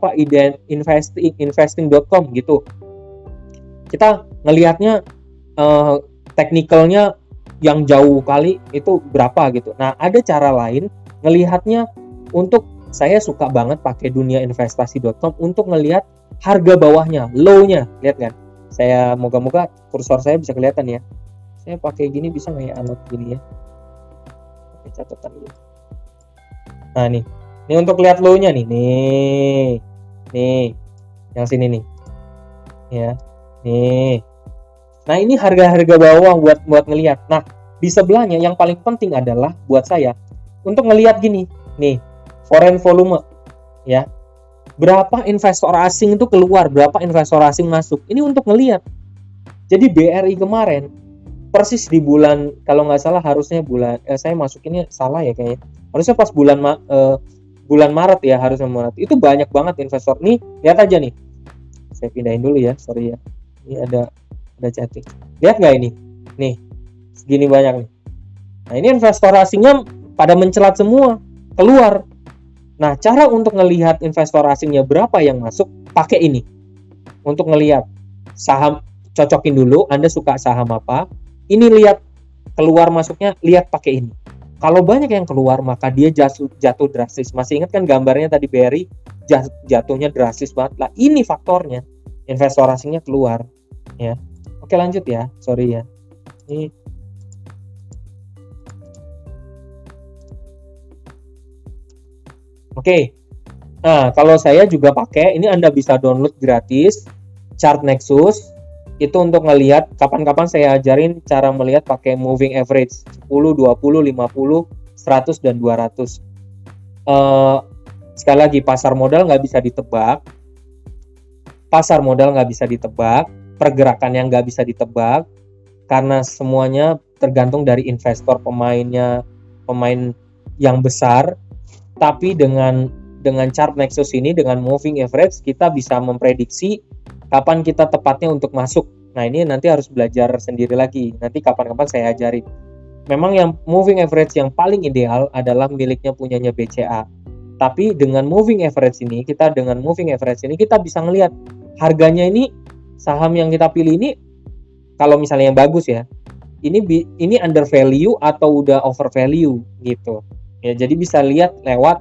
investing.com gitu, kita ngelihatnya teknikalnya yang jauh kali itu berapa gitu. Nah, ada cara lain ngelihatnya. Untuk saya suka banget pakai duniainvestasi.com untuk ngelihat harga bawahnya, low-nya. Lihat kan? Saya moga-moga kursor saya bisa kelihatan ya. Saya pakai gini bisa nggak ya, anot gini ya? Pakai catatan dulu. Nah, nih. Ini untuk lihat low-nya nih. Nih. Yang sini nih. Ya. Nih. Nah, ini harga-harga bawah buat ngelihat. Nah, di sebelahnya yang paling penting adalah buat saya untuk ngelihat gini. Nih, foreign volume ya. Berapa investor asing itu keluar, berapa investor asing masuk. Ini untuk ngelihat. Jadi BRI kemarin persis di bulan, kalau nggak salah harusnya bulan saya masukinnya salah ya kayaknya. Harusnya pas bulan Maret ya, harusnya Maret. Itu banyak banget investor. Nih, lihat aja nih. Saya pindahin dulu ya, sorry ya. Ini ada chatting. Lihat nggak ini? Nih, segini banyak nih. Nah, ini investor asingnya pada mencelat semua, keluar. Nah, cara untuk ngelihat investor asingnya berapa yang masuk, pakai ini. Untuk ngelihat saham, cocokin dulu, Anda suka saham apa. Ini lihat keluar masuknya, lihat pakai ini. Kalau banyak yang keluar, maka dia jatuh drastis. Masih ingat kan gambarnya tadi BRI, jatuhnya drastis banget. Lah, ini faktornya. Investor asingnya keluar. Ya. Oke, lanjut ya, sorry ya. Ini oke. Nah, kalau saya juga pakai, ini Anda bisa download gratis chart Nexus. Itu untuk ngelihat, kapan-kapan saya ajarin cara melihat pakai moving average 10, 20, 50 100 dan 200. Sekali lagi, pasar modal nggak bisa ditebak, pergerakan yang nggak bisa ditebak, karena semuanya tergantung dari investor, pemain yang besar. Tapi dengan chart Nexus ini, dengan moving average, kita bisa memprediksi kapan kita tepatnya untuk masuk. Nah, ini nanti harus belajar sendiri lagi. Nanti kapan-kapan saya ajarin. Memang yang moving average yang paling ideal adalah miliknya punyanya BCA. Tapi dengan moving average ini kita bisa ngelihat harganya ini, saham yang kita pilih ini, kalau misalnya yang bagus ya, ini under value atau udah over value gitu. Ya, jadi bisa lihat lewat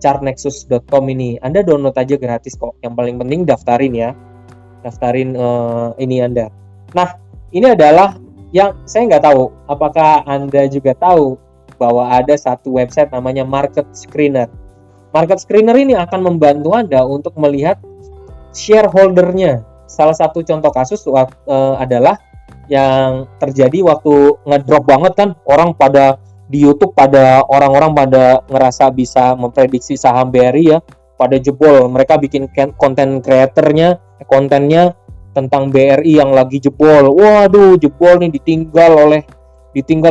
chartnexus.com ini. Anda download aja gratis kok. Yang paling penting daftarin ya. Ini Anda. Nah, ini adalah yang saya nggak tahu apakah Anda juga tahu bahwa ada satu website namanya Market Screener. Market Screener ini akan membantu Anda untuk melihat shareholder-nya. Salah satu contoh kasus adalah yang terjadi waktu ngedrop banget kan, di YouTube orang-orang pada ngerasa bisa memprediksi saham BRI ya, pada jebol. Mereka bikin kontennya tentang BRI yang lagi jebol. Waduh, jebol nih, ditinggal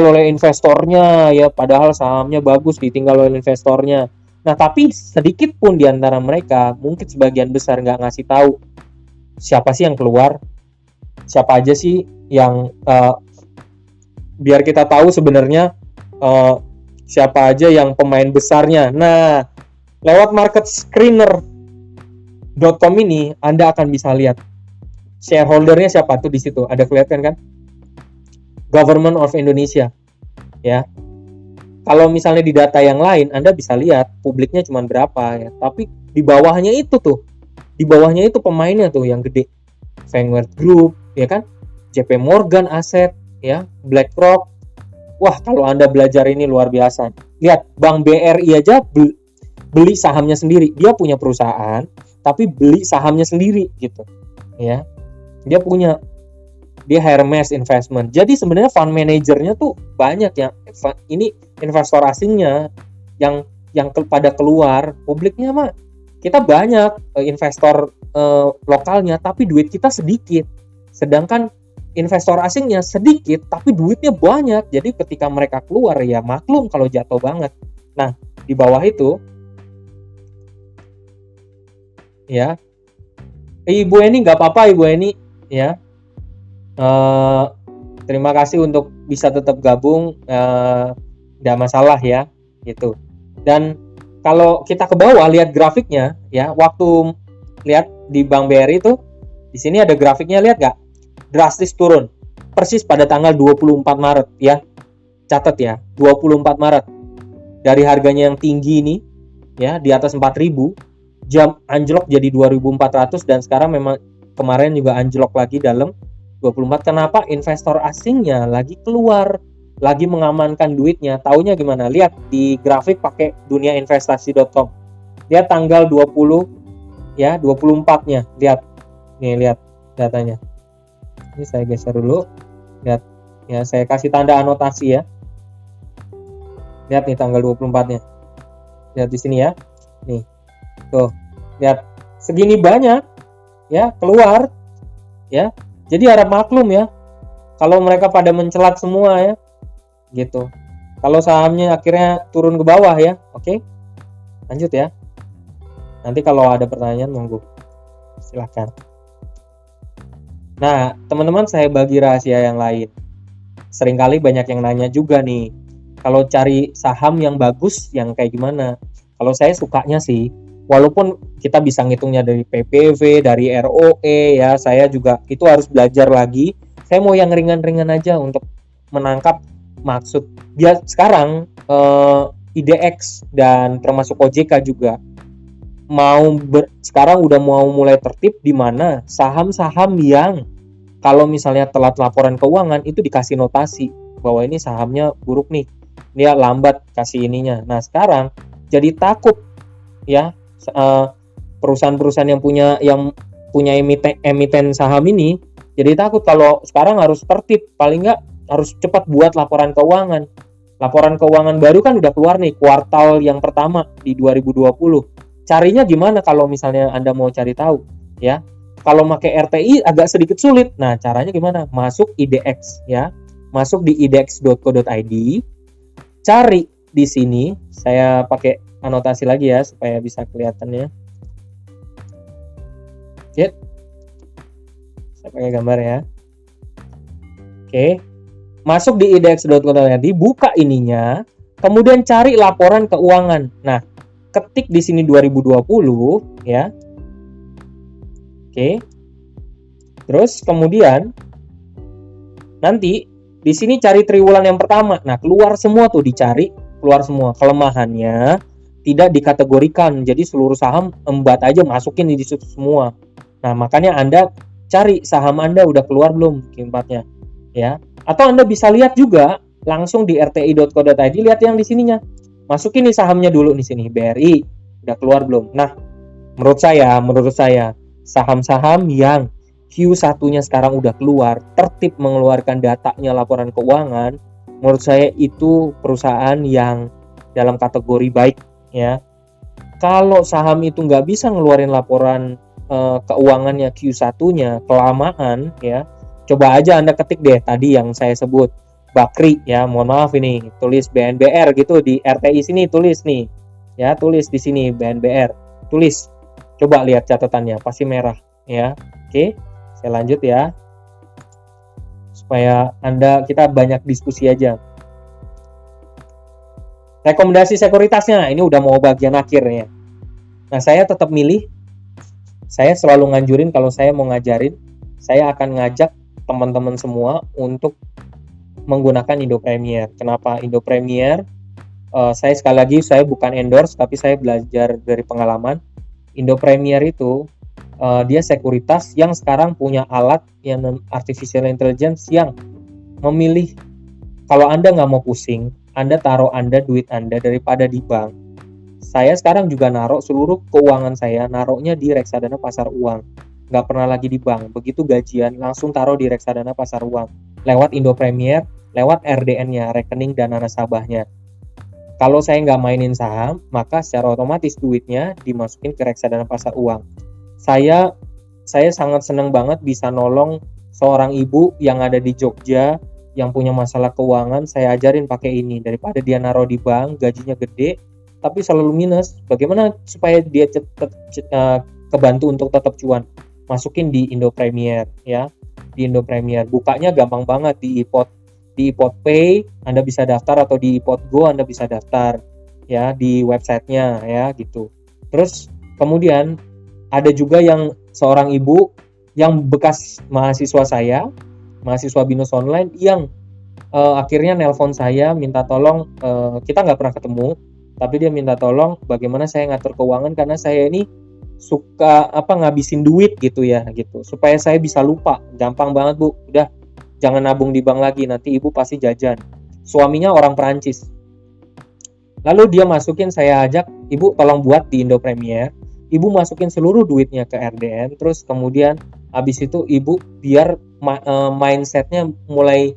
oleh investornya ya, padahal sahamnya bagus, ditinggal oleh investornya. Nah, tapi sedikit pun di antara mereka, mungkin sebagian besar nggak ngasih tahu siapa sih yang keluar, siapa aja sih yang biar kita tahu sebenarnya siapa aja yang pemain besarnya. Nah, lewat marketscreener.com ini Anda akan bisa lihat shareholdernya siapa tuh. Di situ ada kelihatan kan, Government of Indonesia ya. Kalau misalnya di data yang lain Anda bisa lihat publiknya cuma berapa ya, tapi di bawahnya itu pemainnya tuh yang gede, Vanguard Group ya kan, JP Morgan Asset ya, BlackRock. Wah, kalau Anda belajar ini luar biasa. Lihat, Bank BRI aja beli sahamnya sendiri. Dia punya perusahaan, tapi beli sahamnya sendiri gitu. Ya. Dia Hermes Investment. Jadi sebenarnya fund manajernya tuh banyak ya. Ini investor asingnya yang pada keluar. Publiknya mah kita banyak investor lokalnya, tapi duit kita sedikit. Sedangkan investor asingnya sedikit tapi duitnya banyak. Jadi ketika mereka keluar ya maklum kalau jatuh banget. Nah, di bawah itu ya, Ibu Eni nggak apa-apa, Ibu Eni ya, terima kasih untuk bisa tetap gabung, nggak masalah ya gitu. Dan kalau kita ke bawah lihat grafiknya ya, waktu lihat di Bank BRI itu di sini ada grafiknya, lihat nggak? Drastis turun persis pada tanggal 24 Maret ya. Catat ya, 24 Maret. Dari harganya yang tinggi ini ya, di atas 4.000, jam anjlok jadi 2.400, dan sekarang memang kemarin juga anjlok lagi dalam 24. Kenapa? Investor asingnya lagi keluar, lagi mengamankan duitnya. Taunya gimana? Lihat di grafik pakai duniainvestasi.com. Lihat tanggal 20 ya, 24-nya. Lihat. Nih, lihat datanya. Ini saya geser dulu. Lihat ya, saya kasih tanda anotasi ya. Lihat nih tanggal 24-nya. Lihat di sini ya. Nih. Tuh. Lihat segini banyak ya keluar ya. Jadi harap maklum ya kalau mereka pada mencelat semua ya. Gitu. Kalau sahamnya akhirnya turun ke bawah ya. Oke. Lanjut ya. Nanti kalau ada pertanyaan monggo. Silakan. Nah, teman-teman, saya bagi rahasia yang lain. Seringkali banyak yang nanya juga nih, kalau cari saham yang bagus, yang kayak gimana? Kalau saya sukanya sih, walaupun kita bisa ngitungnya dari PPV, dari ROE ya, saya juga itu harus belajar lagi. Saya mau yang ringan-ringan aja untuk menangkap maksud. Dia sekarang IDX dan termasuk OJK juga sekarang udah mau mulai tertib, di mana saham-saham yang kalau misalnya telat laporan keuangan itu dikasih notasi bahwa ini sahamnya buruk nih, dia lambat kasih ininya. Nah, sekarang jadi takut ya, perusahaan-perusahaan yang punya emiten saham ini jadi takut kalau sekarang harus tertib, paling nggak harus cepat buat laporan keuangan. Laporan keuangan baru kan udah keluar nih, kuartal yang pertama di 2020. Carinya gimana kalau misalnya Anda mau cari tahu, ya? Kalau pakai RTI agak sedikit sulit. Nah, caranya gimana? Masuk IDX, ya. Masuk di idx.co.id. Cari di sini, saya pakai anotasi lagi ya supaya bisa kelihatannya. Oke. Saya pakai gambar ya. Oke. Masuk di idx.co.id, buka ininya, kemudian cari laporan keuangan. Nah, ketik di sini 2020 ya. Oke. Terus kemudian nanti di sini cari triwulan yang pertama. Nah, keluar semua tuh, dicari, keluar semua. Kelemahannya tidak dikategorikan. Jadi seluruh saham embat aja masukin di situ semua. Nah, makanya Anda cari saham Anda udah keluar belum Q4-nya, ya. Atau Anda bisa lihat juga langsung di rti.co.id, lihat yang di sininya. Masukin nih sahamnya dulu di sini, BRI udah keluar belum. Nah, menurut saya saham-saham yang Q1-nya sekarang udah keluar, tertib mengeluarkan datanya laporan keuangan, menurut saya itu perusahaan yang dalam kategori baik, ya. Kalau saham itu nggak bisa ngeluarin laporan keuangannya Q1-nya, kelamaan, ya, coba aja Anda ketik deh tadi yang saya sebut, Bakri, ya, mohon maaf ini, tulis BNBR gitu di RTI sini, tulis nih, ya, tulis di sini BNBR, tulis. Coba lihat catatannya, pasti merah, ya. Oke, saya lanjut ya. Supaya kita banyak diskusi aja. Rekomendasi sekuritasnya, ini udah mau bagian akhirnya. Nah, saya tetap milih, saya selalu nganjurin kalau saya mau ngajarin, saya akan ngajak teman-teman semua untuk menggunakan Indo Premier. Kenapa Indo Premier? Saya sekali lagi, saya bukan endorse, tapi saya belajar dari pengalaman. Indo Premier itu dia sekuritas yang sekarang punya alat yang artificial intelligence yang memilih, kalau Anda nggak mau pusing, Anda taruh duit Anda daripada di bank. Saya sekarang juga naruh seluruh keuangan saya, naruhnya di reksadana pasar uang. Nggak pernah lagi di bank. Begitu gajian, langsung taruh di reksadana pasar uang. Lewat Indo Premier, lewat RDN-nya, rekening dana nasabahnya. Kalau saya nggak mainin saham, maka secara otomatis duitnya dimasukin ke reksadana pasar uang. Saya sangat senang banget bisa nolong seorang ibu yang ada di Jogja, yang punya masalah keuangan. Saya ajarin pakai ini, daripada dia naruh di bank, gajinya gede, tapi selalu minus. Bagaimana supaya dia kebantu untuk tetap cuan? Masukin di Indo Premier, ya. Di Indo Premier, bukanya gampang banget di iPod Pay Anda bisa daftar, atau di iPod Go Anda bisa daftar, ya, di websitenya, ya, gitu. Terus kemudian ada juga yang seorang ibu yang bekas mahasiswa saya, mahasiswa Binus Online, yang akhirnya nelpon saya minta tolong, kita nggak pernah ketemu, tapi dia minta tolong bagaimana saya ngatur keuangan karena saya ini suka ngabisin duit gitu ya, gitu, supaya saya bisa lupa. Gampang banget Bu, udah jangan nabung di bank lagi, nanti ibu pasti jajan. Suaminya orang Perancis. Lalu dia masukin, saya ajak, ibu tolong buat di Indo Premier, ibu masukin seluruh duitnya ke RDN, terus kemudian habis itu ibu biar mindsetnya mulai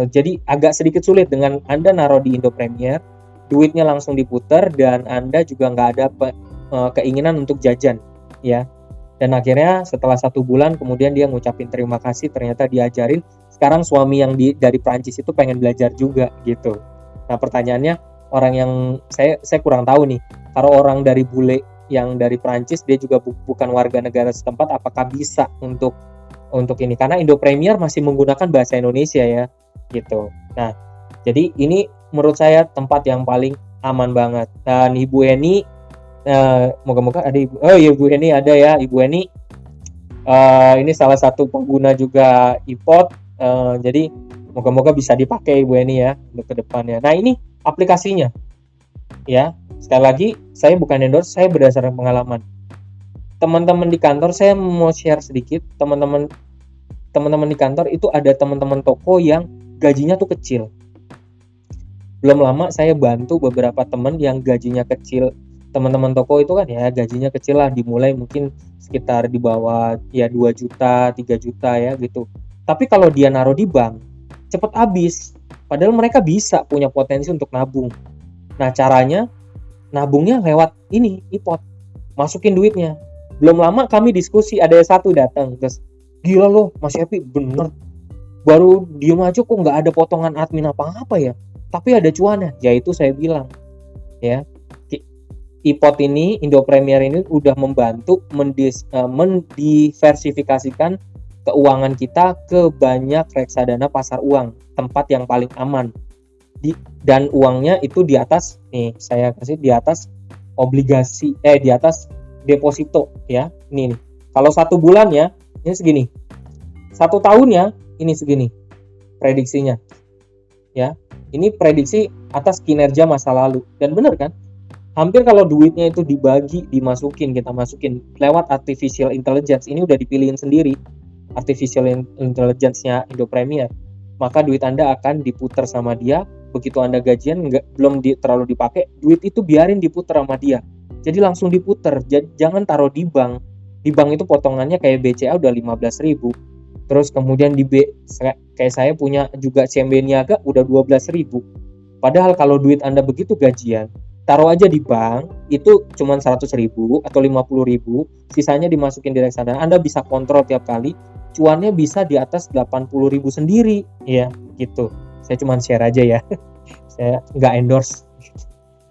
jadi agak sedikit sulit dengan Anda naruh di Indo Premier, duitnya langsung diputar dan Anda juga nggak ada keinginan untuk jajan, ya. Dan akhirnya setelah 1 bulan kemudian dia ngucapin terima kasih, ternyata diajarin. Sekarang suami yang dari Prancis itu pengen belajar juga gitu. Nah, pertanyaannya, orang yang saya kurang tahu nih, kalau orang dari bule yang dari Prancis, dia juga bukan warga negara setempat, apakah bisa untuk ini? Karena Indo Premier masih menggunakan bahasa Indonesia, ya, gitu. Nah, jadi ini menurut saya tempat yang paling aman banget. Dan Ibu Eni, moga-moga ada Ibu. Oh iya, Ibu Eni ada ya, Ibu Eni. Ini salah satu pengguna juga iPod. Jadi moga-moga bisa dipakai Ibu Eni ya untuk kedepannya. Nah, ini aplikasinya, ya. Sekali lagi, saya bukan endorse, saya berdasarkan pengalaman. Teman-teman di kantor, saya mau share sedikit. Teman-teman di kantor itu ada teman-teman toko yang gajinya tuh kecil. Belum lama saya bantu beberapa teman yang gajinya kecil. Teman-teman toko itu kan ya gajinya kecil lah, dimulai mungkin sekitar di bawah ya 2 juta, 3 juta ya gitu. Tapi kalau dia naruh di bank, cepet habis. Padahal mereka bisa punya potensi untuk nabung. Nah, caranya nabungnya lewat ini, ipot. Masukin duitnya. Belum lama kami diskusi, ada satu datang, terus, gila loh, Mas Epi, bener. Baru diem aja kok nggak ada potongan admin apa-apa ya. Tapi ada cuannya. Ya itu saya bilang, ya. ipot ini, Indo Premier ini udah membantu mendiversifikasikan keuangan kita ke banyak reksadana pasar uang, tempat yang paling aman. Dan uangnya itu di atas, nih saya kasih di atas obligasi, di atas deposito ya. Ini nih. Kalau 1 bulan ya, ini segini. 1 tahun ya, ini segini. Prediksinya. Ya. Ini prediksi atas kinerja masa lalu. Dan benar kan? Hampir kalau duitnya itu dibagi, kita masukin lewat artificial intelligence, ini udah dipilihin sendiri artificial intelligence-nya Indo Premier, maka duit Anda akan diputar sama dia. Begitu Anda gajian belum terlalu dipakai, duit itu biarin diputar sama dia, jadi langsung diputar. Jangan taruh di bank. Di bank itu potongannya kayak BCA udah 15.000, terus kemudian kayak saya punya juga CMB Niaga udah 12.000. Padahal kalau duit Anda begitu gajian, taruh aja di bank, itu cuma 100.000 atau 50.000, sisanya dimasukin di reksadana. Anda bisa kontrol tiap kali, cuannya bisa di atas 80.000 sendiri, ya gitu. Saya cuma share aja ya, saya nggak endorse,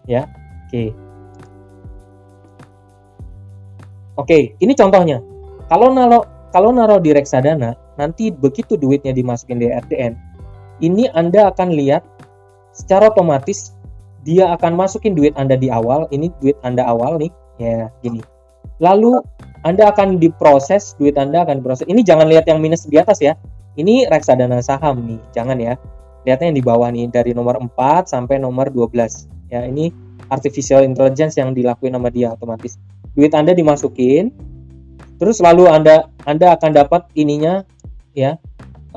ya. Oke, ini contohnya. Kalau naruh di reksadana, nanti begitu duitnya dimasukin di RDN, ini Anda akan lihat secara otomatis dia akan masukin duit Anda di awal. Ini duit Anda awal nih, ya gini. Lalu Anda akan diproses, duit Anda akan diproses. Ini jangan lihat yang minus di atas ya. Ini reksadana saham nih, jangan ya. Lihatnya yang di bawah nih, dari nomor 4 sampai nomor 12. Ya, ini artificial intelligence yang dilakuin sama dia otomatis. Duit Anda dimasukin, terus lalu Anda akan dapat ininya ya.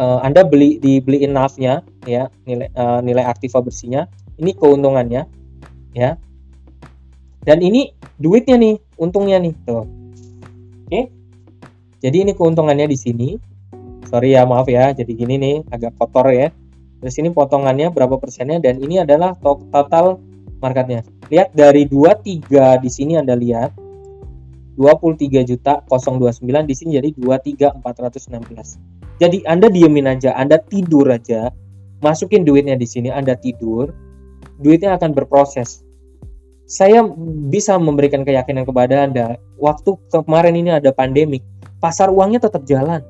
Anda dibeliin NAV-nya ya, nilai aktiva bersihnya. Ini keuntungannya ya. Dan ini duitnya nih, untungnya nih tuh. Oke. Jadi ini keuntungannya di sini. Sorry ya, maaf ya. Jadi gini nih, agak kotor ya. Terus ini potongannya berapa persennya, dan ini adalah total marketnya. Lihat dari 23 di sini Anda lihat 23.029 di sini jadi 23.416. Jadi Anda diemin aja, Anda tidur aja, masukin duitnya di sini, Anda tidur, duitnya akan berproses. Saya bisa memberikan keyakinan kepada Anda, waktu kemarin ini ada pandemik, pasar uangnya tetap jalan.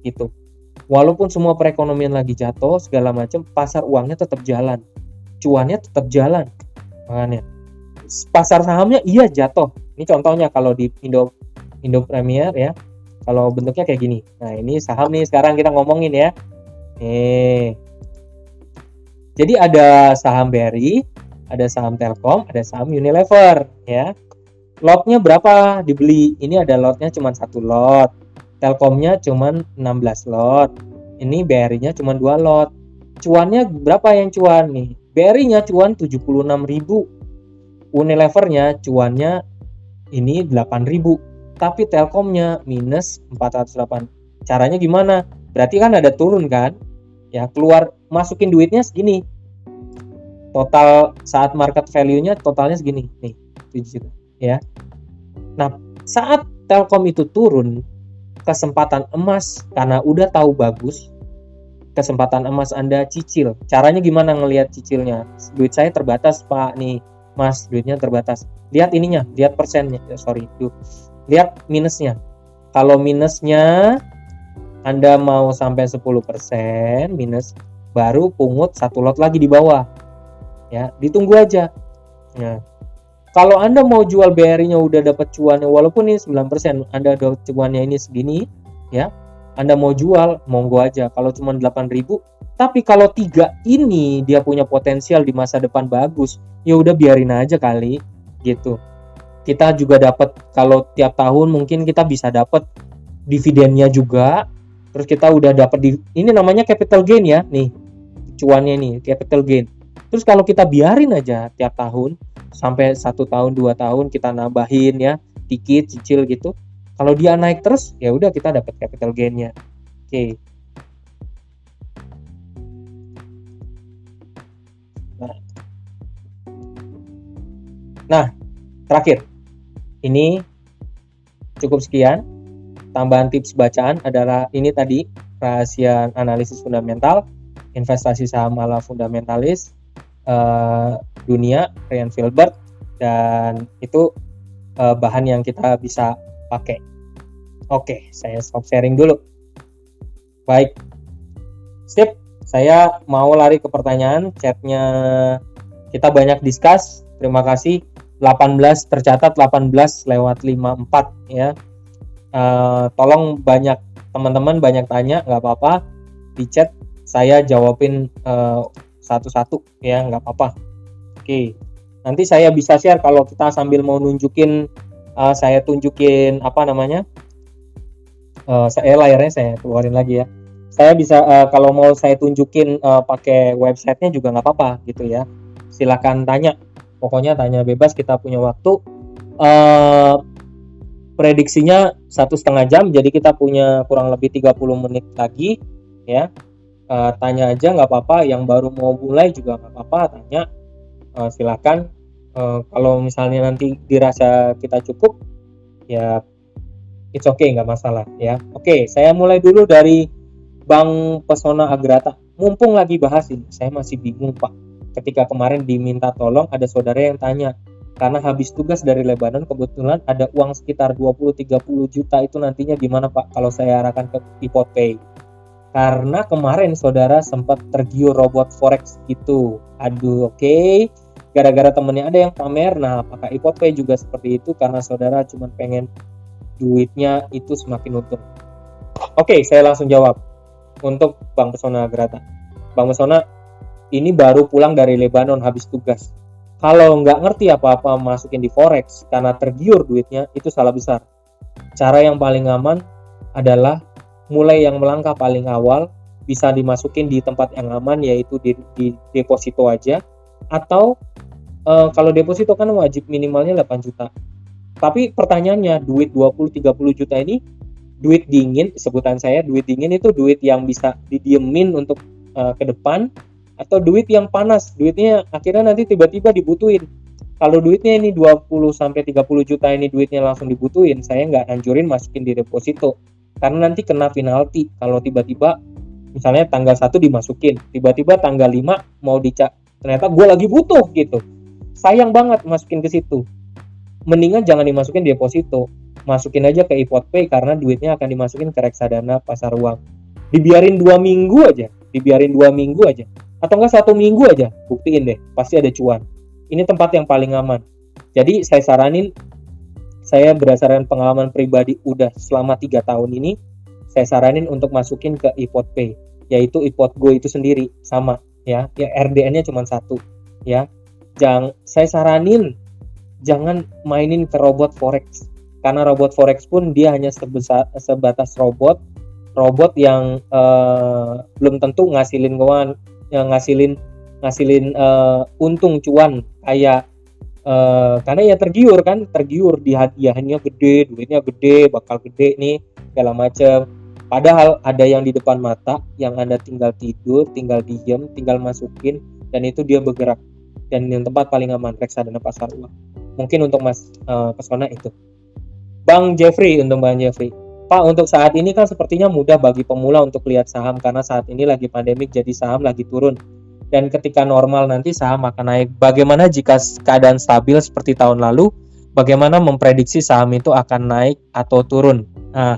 Gitu. Walaupun semua perekonomian lagi jatuh segala macam, pasar uangnya tetap jalan. Cuannya tetap jalan. Makanya pasar sahamnya iya jatuh. Ini contohnya kalau di Indo Premier ya. Kalau bentuknya kayak gini. Nah, ini saham nih sekarang kita ngomongin ya. Jadi ada saham BRI, ada saham Telkom, ada saham Unilever ya. Lotnya berapa dibeli? Ini ada lotnya cuma 1 lot. Telkomnya cuma 16 lot. Ini BRI-nya cuma 2 lot. Cuannya berapa yang cuan nih? BRI-nya cuan 76.000. Unilever-nya cuannya ini 8.000. Tapi Telkomnya minus 408. Caranya gimana? Berarti kan ada turun kan? Ya, keluar masukin duitnya segini. Total saat market value-nya totalnya segini. Nih, 7 juta ya. Nah, saat Telkom itu turun, kesempatan emas karena udah tahu bagus, kesempatan emas Anda cicil. Caranya gimana ngelihat cicilnya? Duit saya terbatas, Pak. Nih, Mas, duitnya terbatas. Lihat ininya, lihat persennya. Lihat minusnya. Kalau minusnya Anda mau sampai 10% minus, baru pungut 1 lot lagi di bawah. Ya, ditunggu aja. Nah, kalau Anda mau jual BRI-nya udah dapat cuannya, walaupun ini 9%, Anda dapat cuannya ini segini, ya. Anda mau jual, monggo aja. Kalau cuma 8.000, tapi kalau 3 ini dia punya potensial di masa depan bagus, ya udah biarin aja kali, gitu. Kita juga dapat, kalau tiap tahun mungkin kita bisa dapat dividennya juga. Terus kita udah dapat ini namanya capital gain ya, nih cuannya nih capital gain. Terus kalau kita biarin aja tiap tahun sampai 1 tahun 2 tahun kita nambahin ya dikit cicil gitu, Kalau dia naik terus, ya udah kita dapat capital gain-nya. Oke. Nah, terakhir. Ini cukup sekian. Tambahan tips bacaan adalah ini tadi, rahasia analisis fundamental, investasi saham ala fundamentalis, dunia, Ryan Filbert, dan itu bahan yang kita bisa pakai. Oke, saya stop sharing dulu. Baik, sip. Saya mau lari ke pertanyaan. Chatnya kita banyak discuss. Terima kasih. 18 tercatat 18/54 ya. Tolong banyak teman-teman banyak tanya, nggak apa-apa di chat, saya jawabin satu-satu ya, nggak apa-apa. Oke, nanti saya bisa share kalau kita sambil mau nunjukin, saya tunjukin apa namanya, saya layarnya saya keluarin lagi ya. Saya bisa kalau mau saya tunjukin pakai websitenya juga nggak apa-apa gitu ya. Silakan tanya, pokoknya tanya bebas, kita punya waktu. Prediksinya 1,5 jam, jadi kita punya kurang lebih 30 menit lagi ya. Tanya aja nggak apa-apa, yang baru mau mulai juga nggak apa-apa, tanya. Silakan. Kalau misalnya nanti dirasa kita cukup ya it's okay, nggak masalah ya. Oke, saya mulai dulu dari Bang Pesona Agrata. Mumpung lagi bahas ini, saya masih bingung Pak. Ketika kemarin diminta tolong, ada saudara yang tanya, karena habis tugas dari Lebanon, kebetulan ada uang sekitar 20-30 juta, itu nantinya gimana Pak kalau saya arahkan ke iPod Pay? Karena kemarin saudara sempat tergiur robot forex gitu. Aduh, oke. Gara-gara temennya ada yang pamer, nah pakai iPod Pay juga seperti itu, karena saudara cuma pengen duitnya itu semakin untung. Oke, saya langsung jawab untuk Bang Pesona Agrata. Bang Pesona, ini baru pulang dari Lebanon habis tugas. Kalau nggak ngerti apa-apa masukin di forex karena tergiur duitnya, itu salah besar. Cara yang paling aman adalah mulai yang melangkah paling awal, bisa dimasukin di tempat yang aman, yaitu di deposito aja. Atau kalau deposito kan wajib minimalnya 8 juta. Tapi pertanyaannya, duit 20-30 juta ini duit dingin, sebutan saya duit dingin itu duit yang bisa didiemin untuk ke depan, atau duit yang panas, duitnya akhirnya nanti tiba-tiba dibutuhin. Kalau duitnya ini 20-30 juta ini duitnya langsung dibutuhin, saya nggak anjurin masukin di deposito, karena nanti kena penalti kalau tiba-tiba misalnya tanggal 1 dimasukin, tiba-tiba tanggal 5 mau dicak, ternyata gue lagi butuh gitu, sayang banget masukin ke situ. Mendingan jangan dimasukin di deposito, masukin aja ke iPod Pay, karena duitnya akan dimasukin ke reksadana pasar uang. Dibiarin 2 minggu aja, atau enggak 1 minggu aja, buktiin deh, pasti ada cuan. Ini tempat yang paling aman. Jadi saya saranin, saya berdasarkan pengalaman pribadi udah selama 3 tahun ini, saya saranin untuk masukin ke iPod Pay, yaitu iPod Go itu sendiri, sama ya RDN-nya cuma 1 ya. Saya saranin jangan mainin ke robot forex, karena robot forex pun dia hanya sebatas robot yang belum tentu ngasilin untung cuan kayak karena ya tergiur di hadiahnya gede, duitnya gede, bakal gede nih segala macam. Padahal ada yang di depan mata yang Anda tinggal tidur, tinggal diem, tinggal masukin, dan itu dia bergerak. Dan yang tempat paling aman reksadana pasar uang. Mungkin untuk Mas Pesona itu. Bang Jeffrey, Pak, untuk saat ini kan sepertinya mudah bagi pemula untuk lihat saham, karena saat ini lagi pandemik, jadi saham lagi turun. Dan ketika normal nanti saham akan naik. Bagaimana jika keadaan stabil seperti tahun lalu? Bagaimana memprediksi saham itu akan naik atau turun? Nah,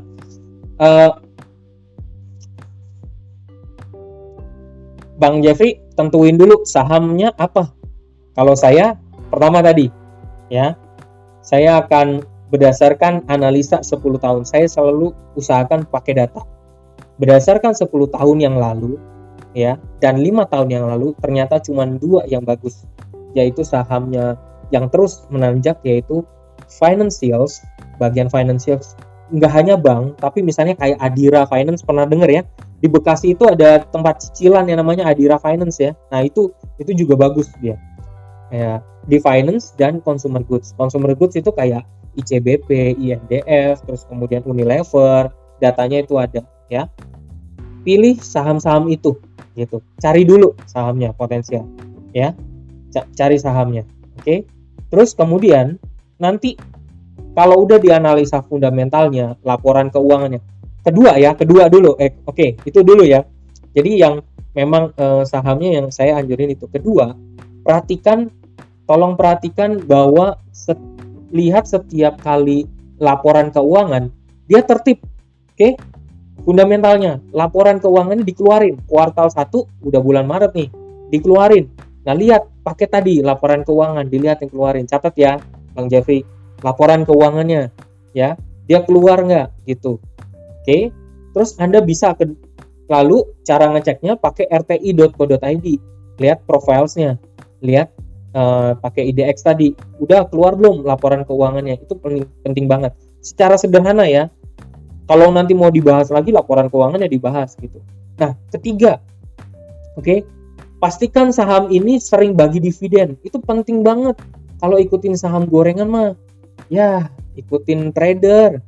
Bang Jeffrey, tentuin dulu sahamnya apa. Kalau saya, pertama tadi, ya, saya akan berdasarkan analisa 10 tahun. Saya selalu usahakan pakai data. Berdasarkan 10 tahun yang lalu, ya, dan 5 tahun yang lalu, ternyata cuma 2 yang bagus, yaitu sahamnya yang terus menanjak, yaitu financials, bagian financials. Nggak hanya bank, tapi misalnya kayak Adira Finance, pernah dengar ya? Di Bekasi itu ada tempat cicilan yang namanya Adira Finance ya. Nah itu juga bagus dia. Ya, di finance dan consumer goods. Consumer goods itu kayak ICBP, INDF, terus kemudian Unilever, datanya itu ada ya. Pilih saham-saham itu gitu. Cari dulu sahamnya potensial ya. Cari sahamnya. Oke. Terus kemudian nanti kalau udah dianalisa fundamentalnya, laporan keuangannya. Kedua dulu. Oke, itu dulu ya. Jadi yang memang sahamnya yang saya anjurin itu. Kedua, tolong perhatikan bahwa lihat setiap kali laporan keuangan, dia tertib. Oke? Fundamentalnya, laporan keuangannya dikeluarin. Kuartal 1, udah bulan Maret nih, dikeluarin. Nah, lihat, pakai tadi laporan keuangan, dilihat yang keluarin. Catat ya, Bang Jeffrey. Laporan keuangannya ya, dia keluar nggak gitu. Oke, terus Anda bisa lalu cara ngeceknya pakai rti.co.id, lihat profilesnya, lihat pakai IDX tadi, udah keluar belum laporan keuangannya. Itu penting banget secara sederhana ya. Kalau nanti mau dibahas lagi laporan keuangannya dibahas gitu. Nah, ketiga, oke, pastikan saham ini sering bagi dividen. Itu penting banget. Kalau ikutin saham gorengan mah ya ikutin trader.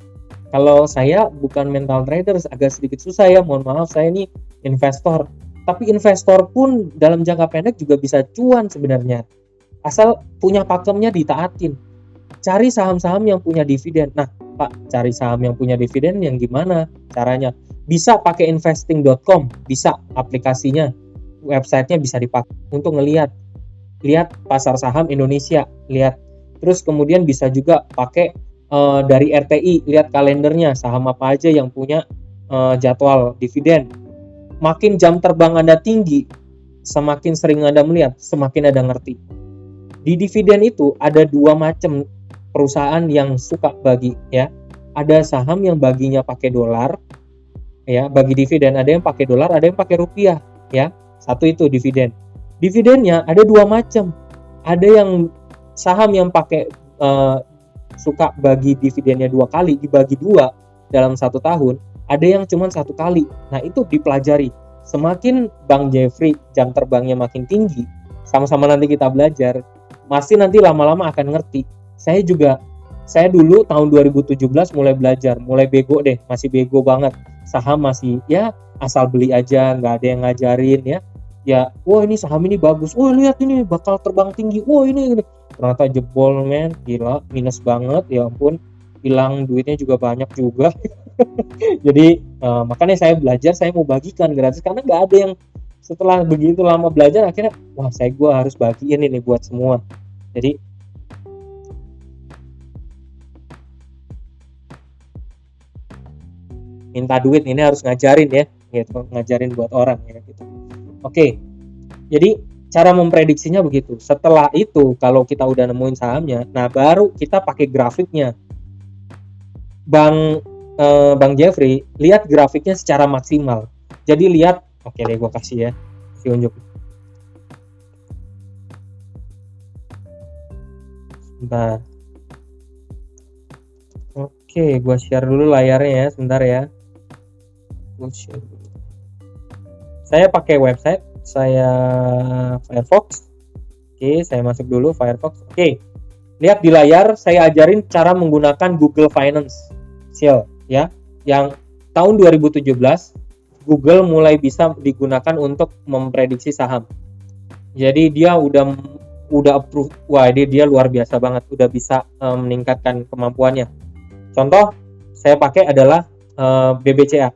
Kalau saya bukan mental trader, agak sedikit susah ya, mohon maaf, saya ini investor. Tapi investor pun dalam jangka pendek juga bisa cuan sebenarnya, asal punya pakemnya ditaatin. Cari saham-saham yang punya dividen. Nah Pak, cari saham yang punya dividen yang gimana caranya? Bisa pakai investing.com, bisa aplikasinya, websitenya bisa dipakai untuk lihat pasar saham Indonesia, lihat. Terus kemudian bisa juga pakai dari RTI, lihat kalendernya, saham apa aja yang punya jadwal dividen. Makin jam terbang Anda tinggi, semakin sering Anda melihat, semakin Anda ngerti. Di dividen itu ada dua macam perusahaan yang suka bagi ya. Ada saham yang baginya pakai dolar ya, bagi dividen. Ada yang pakai dolar, ada yang pakai rupiah ya. Satu itu dividen. Dividennya ada dua macam. Ada yang saham yang pakai suka bagi dividennya 2 kali, dibagi 2 dalam 1 tahun. Ada yang cuma 1 kali. Nah, itu dipelajari. Semakin Bang Jeffrey jam terbangnya makin tinggi, sama-sama nanti kita belajar, pasti nanti lama-lama akan ngerti. Saya dulu tahun 2017 mulai belajar, mulai bego deh, masih bego banget. Saham masih ya asal beli aja, nggak ada yang ngajarin ya. Ya, wah ini saham ini bagus, wah lihat ini bakal terbang tinggi, wah ini. Ternyata jebol men, gila, minus banget, ya ampun, hilang duitnya juga banyak juga. Jadi makanya saya belajar, saya mau bagikan gratis, karena nggak ada yang setelah begitu lama belajar, akhirnya wah gue harus bagiin ini buat semua. Jadi minta duit ini harus ngajarin ya, gitu, ngajarin buat orang ya gitu. Oke, jadi cara memprediksinya begitu. Setelah itu, kalau kita udah nemuin sahamnya, nah baru kita pakai grafiknya. Bang Jeffrey, lihat grafiknya secara maksimal. Jadi lihat, oke deh gue kasih ya, unjuk. Sebentar. Oke, gue share dulu layarnya ya, sebentar ya. Gue share dulu. Saya pakai website, saya Firefox. Oke, saya masuk dulu Firefox. Oke, lihat di layar, saya ajarin cara menggunakan Google Financial ya. Yang tahun 2017 Google mulai bisa digunakan untuk memprediksi saham. Jadi dia udah approve. Wah, dia luar biasa banget, udah bisa meningkatkan kemampuannya. Contoh saya pakai adalah BBCA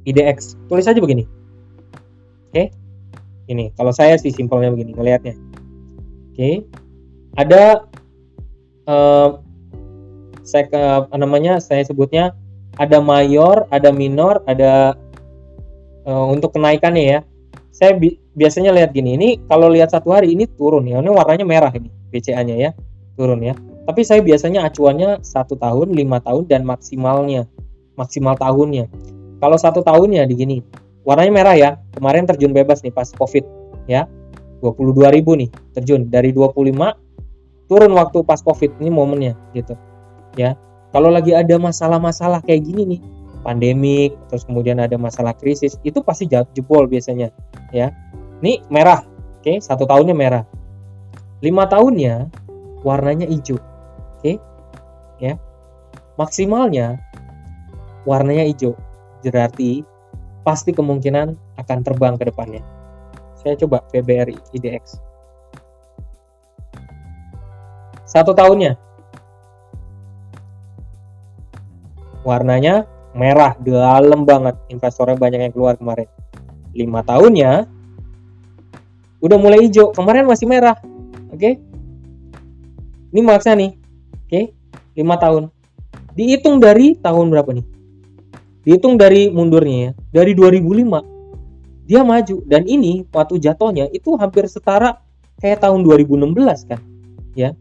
IDX, tulis aja begini. Oke, ini kalau saya sih simpelnya begini ngelihatnya. Oke, ada saya sebutnya ada mayor, ada minor, ada untuk kenaikannya ya. Saya biasanya lihat gini, ini kalau lihat 1 hari ini turun ya, ini warnanya merah ini BCA-nya ya, turun ya. Tapi saya biasanya acuannya 1 tahun, 5 tahun, dan maksimal tahunnya. Kalau 1 tahunnya di gini, warnanya merah ya. Kemarin terjun bebas nih pas COVID ya. 22.000 nih terjun dari 25, turun waktu pas COVID, ini momennya gitu. Ya. Kalau lagi ada masalah-masalah kayak gini nih, pandemik, terus kemudian ada masalah krisis, itu pasti jebol biasanya ya. Ini merah. Oke, 1 tahunnya merah. 5 tahunnya warnanya hijau. Oke. ya. Maksimalnya warnanya hijau, berarti pasti kemungkinan akan terbang ke depannya. Saya coba PBRI IDX 1 tahunnya warnanya merah, dalam banget, investornya banyak yang keluar kemarin. 5 tahunnya udah mulai hijau, kemarin masih merah. Oke. Ini maksudnya nih. Oke, 5 tahun. Dihitung dari tahun berapa nih? Dihitung dari mundurnya ya. Dari 2005 dia maju, dan ini waktu jatuhnya itu hampir setara kayak tahun 2016 kan. Ya.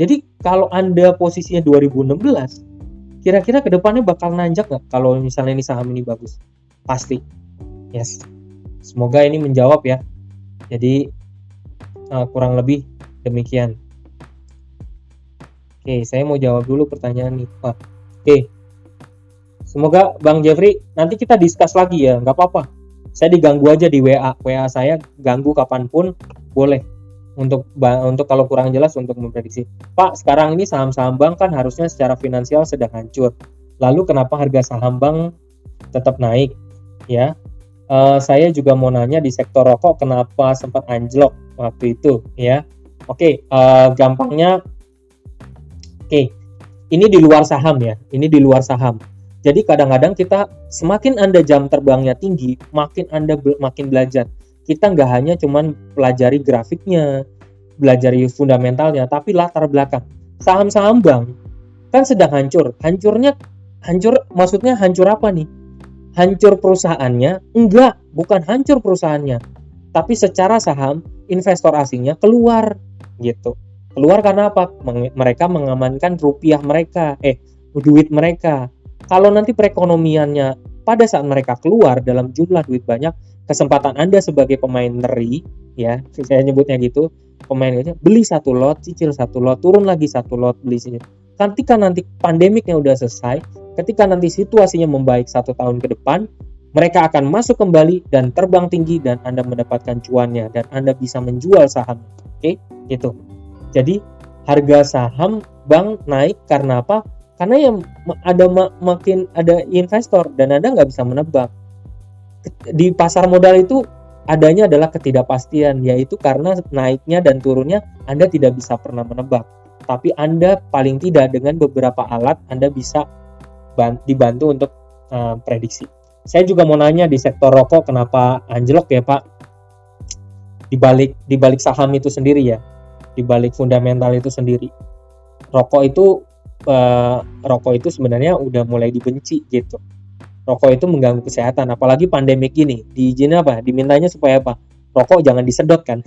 Jadi kalau Anda posisinya 2016, kira-kira kedepannya bakal nanjak nggak kalau misalnya ini saham ini bagus? Pasti. Yes. Semoga ini menjawab ya. Jadi kurang lebih demikian. Oke, saya mau jawab dulu pertanyaan nih, Pak. Oke. Semoga Bang Jeffrey nanti kita discuss lagi ya, nggak apa-apa. Saya diganggu aja di WA saya ganggu kapanpun boleh. Untuk kalau kurang jelas untuk memprediksi. Pak, sekarang ini saham-saham bank kan harusnya secara finansial sedang hancur. Lalu kenapa harga saham bank tetap naik? Ya, saya juga mau nanya di sektor rokok kenapa sempat anjlok waktu itu? Ya, oke, gampangnya, oke, ini di luar saham ya. Ini di luar saham. Jadi kadang-kadang kita semakin Anda jam terbangnya tinggi, makin Anda makin belajar. Kita nggak hanya cuman pelajari grafiknya, pelajari fundamentalnya, tapi latar belakang. Saham-saham bank kan sedang hancur. Hancur maksudnya hancur apa nih? Hancur perusahaannya? Enggak, bukan hancur perusahaannya. Tapi secara saham, investor asingnya keluar gitu. Keluar karena apa? Mereka mengamankan rupiah mereka, duit mereka. Kalau nanti perekonomiannya pada saat mereka keluar dalam jumlah duit banyak, kesempatan Anda sebagai pemain neri, ya, saya nyebutnya gitu, pemain itu beli 1 lot, cicil 1 lot, turun lagi 1 lot, beli sini. Ketika nanti pandemiknya udah selesai, ketika nanti situasinya membaik 1 tahun ke depan, mereka akan masuk kembali dan terbang tinggi dan Anda mendapatkan cuannya dan Anda bisa menjual saham. Oke, gitu. Jadi harga saham bank naik karena apa? Karena yang makin ada investor dan Anda nggak bisa menebak. Di pasar modal itu adanya adalah ketidakpastian, yaitu karena naiknya dan turunnya Anda tidak bisa pernah menebak. Tapi Anda paling tidak dengan beberapa alat Anda bisa dibantu untuk prediksi. Saya juga mau nanya di sektor rokok kenapa anjlok ya Pak? Di balik saham itu sendiri ya, di balik fundamental itu sendiri. Rokok itu sebenarnya udah mulai dibenci gitu. Rokok itu mengganggu kesehatan, apalagi pandemik ini. Diizinin apa? Dimintanya supaya apa? Rokok jangan disedot kan.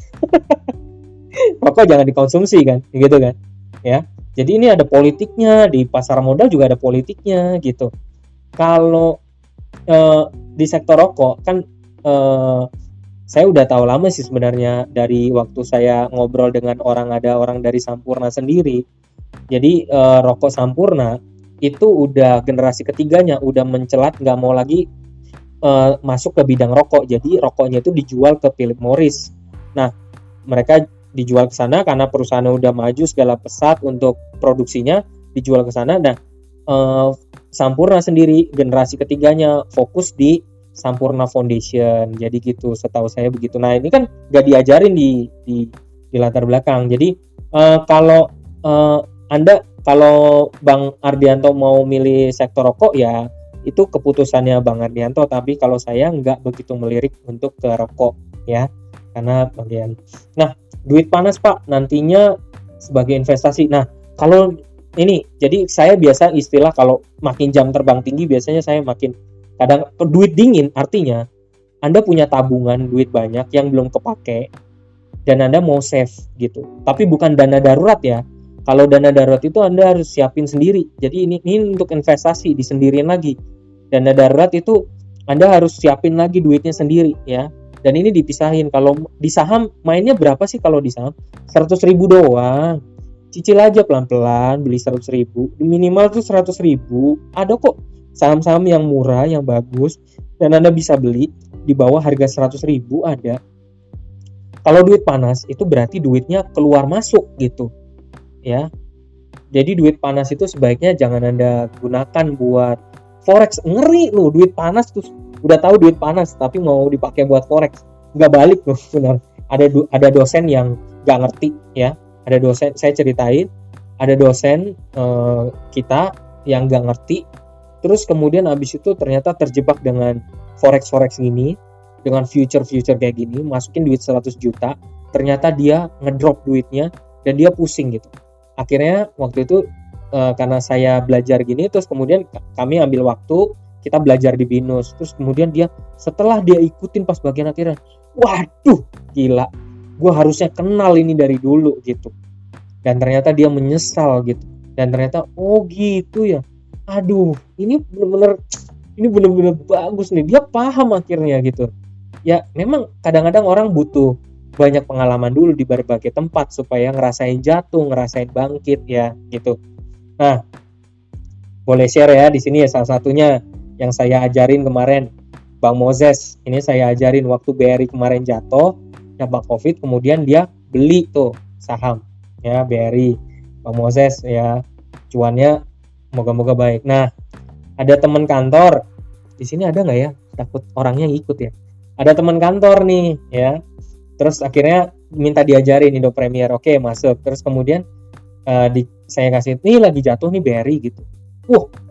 Rokok jangan dikonsumsi kan, gitu kan. Ya. Jadi ini ada politiknya, di pasar modal juga ada politiknya gitu. Kalau di sektor rokok kan saya udah tahu lama sih sebenarnya dari waktu saya ngobrol dengan ada orang dari Sampurna sendiri. Jadi rokok Sampurna itu udah generasi ketiganya udah mencelat, nggak mau lagi masuk ke bidang rokok. Jadi rokoknya itu dijual ke Philip Morris. Nah, mereka dijual ke sana karena perusahaannya udah maju segala pesat untuk produksinya, dijual ke sana. Nah, Sampurna sendiri generasi ketiganya fokus di Sampurna Foundation. Jadi gitu, setahu saya begitu. Nah, ini kan nggak diajarin di latar belakang. Jadi kalau Bang Ardianto mau milih sektor rokok ya itu keputusannya Bang Ardianto, tapi kalau saya nggak begitu melirik untuk ke rokok ya, karena bagian. Nah, duit panas Pak nantinya sebagai investasi. Nah, kalau ini jadi saya biasa istilah kalau makin jam terbang tinggi biasanya saya makin kadang duit dingin, artinya Anda punya tabungan duit banyak yang belum kepake dan Anda mau save gitu. Tapi bukan dana darurat ya. Kalau dana darurat itu Anda harus siapin sendiri. Jadi ini untuk investasi disendiriin lagi. Dana darurat itu Anda harus siapin lagi duitnya sendiri ya. Dan ini dipisahin. Kalau di saham mainnya berapa sih kalau di saham? 100.000 doang. Cicil aja pelan-pelan beli 100.000. Minimal tuh 100.000. Ada kok saham-saham yang murah, yang bagus dan Anda bisa beli di bawah harga 100.000 ada. Kalau duit panas itu berarti duitnya keluar masuk gitu. Ya. Jadi duit panas itu sebaiknya jangan Anda gunakan buat forex. Ngeri lu, duit panas tuh udah tahu duit panas tapi mau dipakai buat forex. Nggak balik loh, benar. Ada dosen yang nggak ngerti ya. Ada dosen, saya ceritain, ada dosen kita yang nggak ngerti. Terus kemudian abis itu ternyata terjebak dengan forex gini, dengan future kayak gini, masukin duit 100 juta, ternyata dia ngedrop duitnya dan dia pusing gitu. Akhirnya waktu itu karena saya belajar gini, terus kemudian kami ambil waktu, kita belajar di BINUS, terus kemudian setelah dia ikutin pas bagian akhirnya, waduh gila, gue harusnya kenal ini dari dulu gitu. Dan ternyata dia menyesal gitu, dan ternyata oh gitu ya, aduh ini bener-bener bagus nih, dia paham akhirnya gitu. Ya memang kadang-kadang orang butuh banyak pengalaman dulu di berbagai tempat supaya ngerasain jatuh, ngerasain bangkit ya gitu. Nah, boleh share ya di sini ya salah satunya yang saya ajarin kemarin, Bang Moses. Ini saya ajarin waktu BRI kemarin jatuh, dampak Covid, kemudian dia beli tuh saham ya BRI, Bang Moses ya, cuannya moga-moga baik. Nah, ada teman kantor di sini, ada nggak ya? Takut orangnya ikut ya. Ada teman kantor nih ya. Terus akhirnya minta diajarin Indo Premier. Oke, masuk. Terus kemudian saya kasih, nih lagi jatuh nih BRI gitu.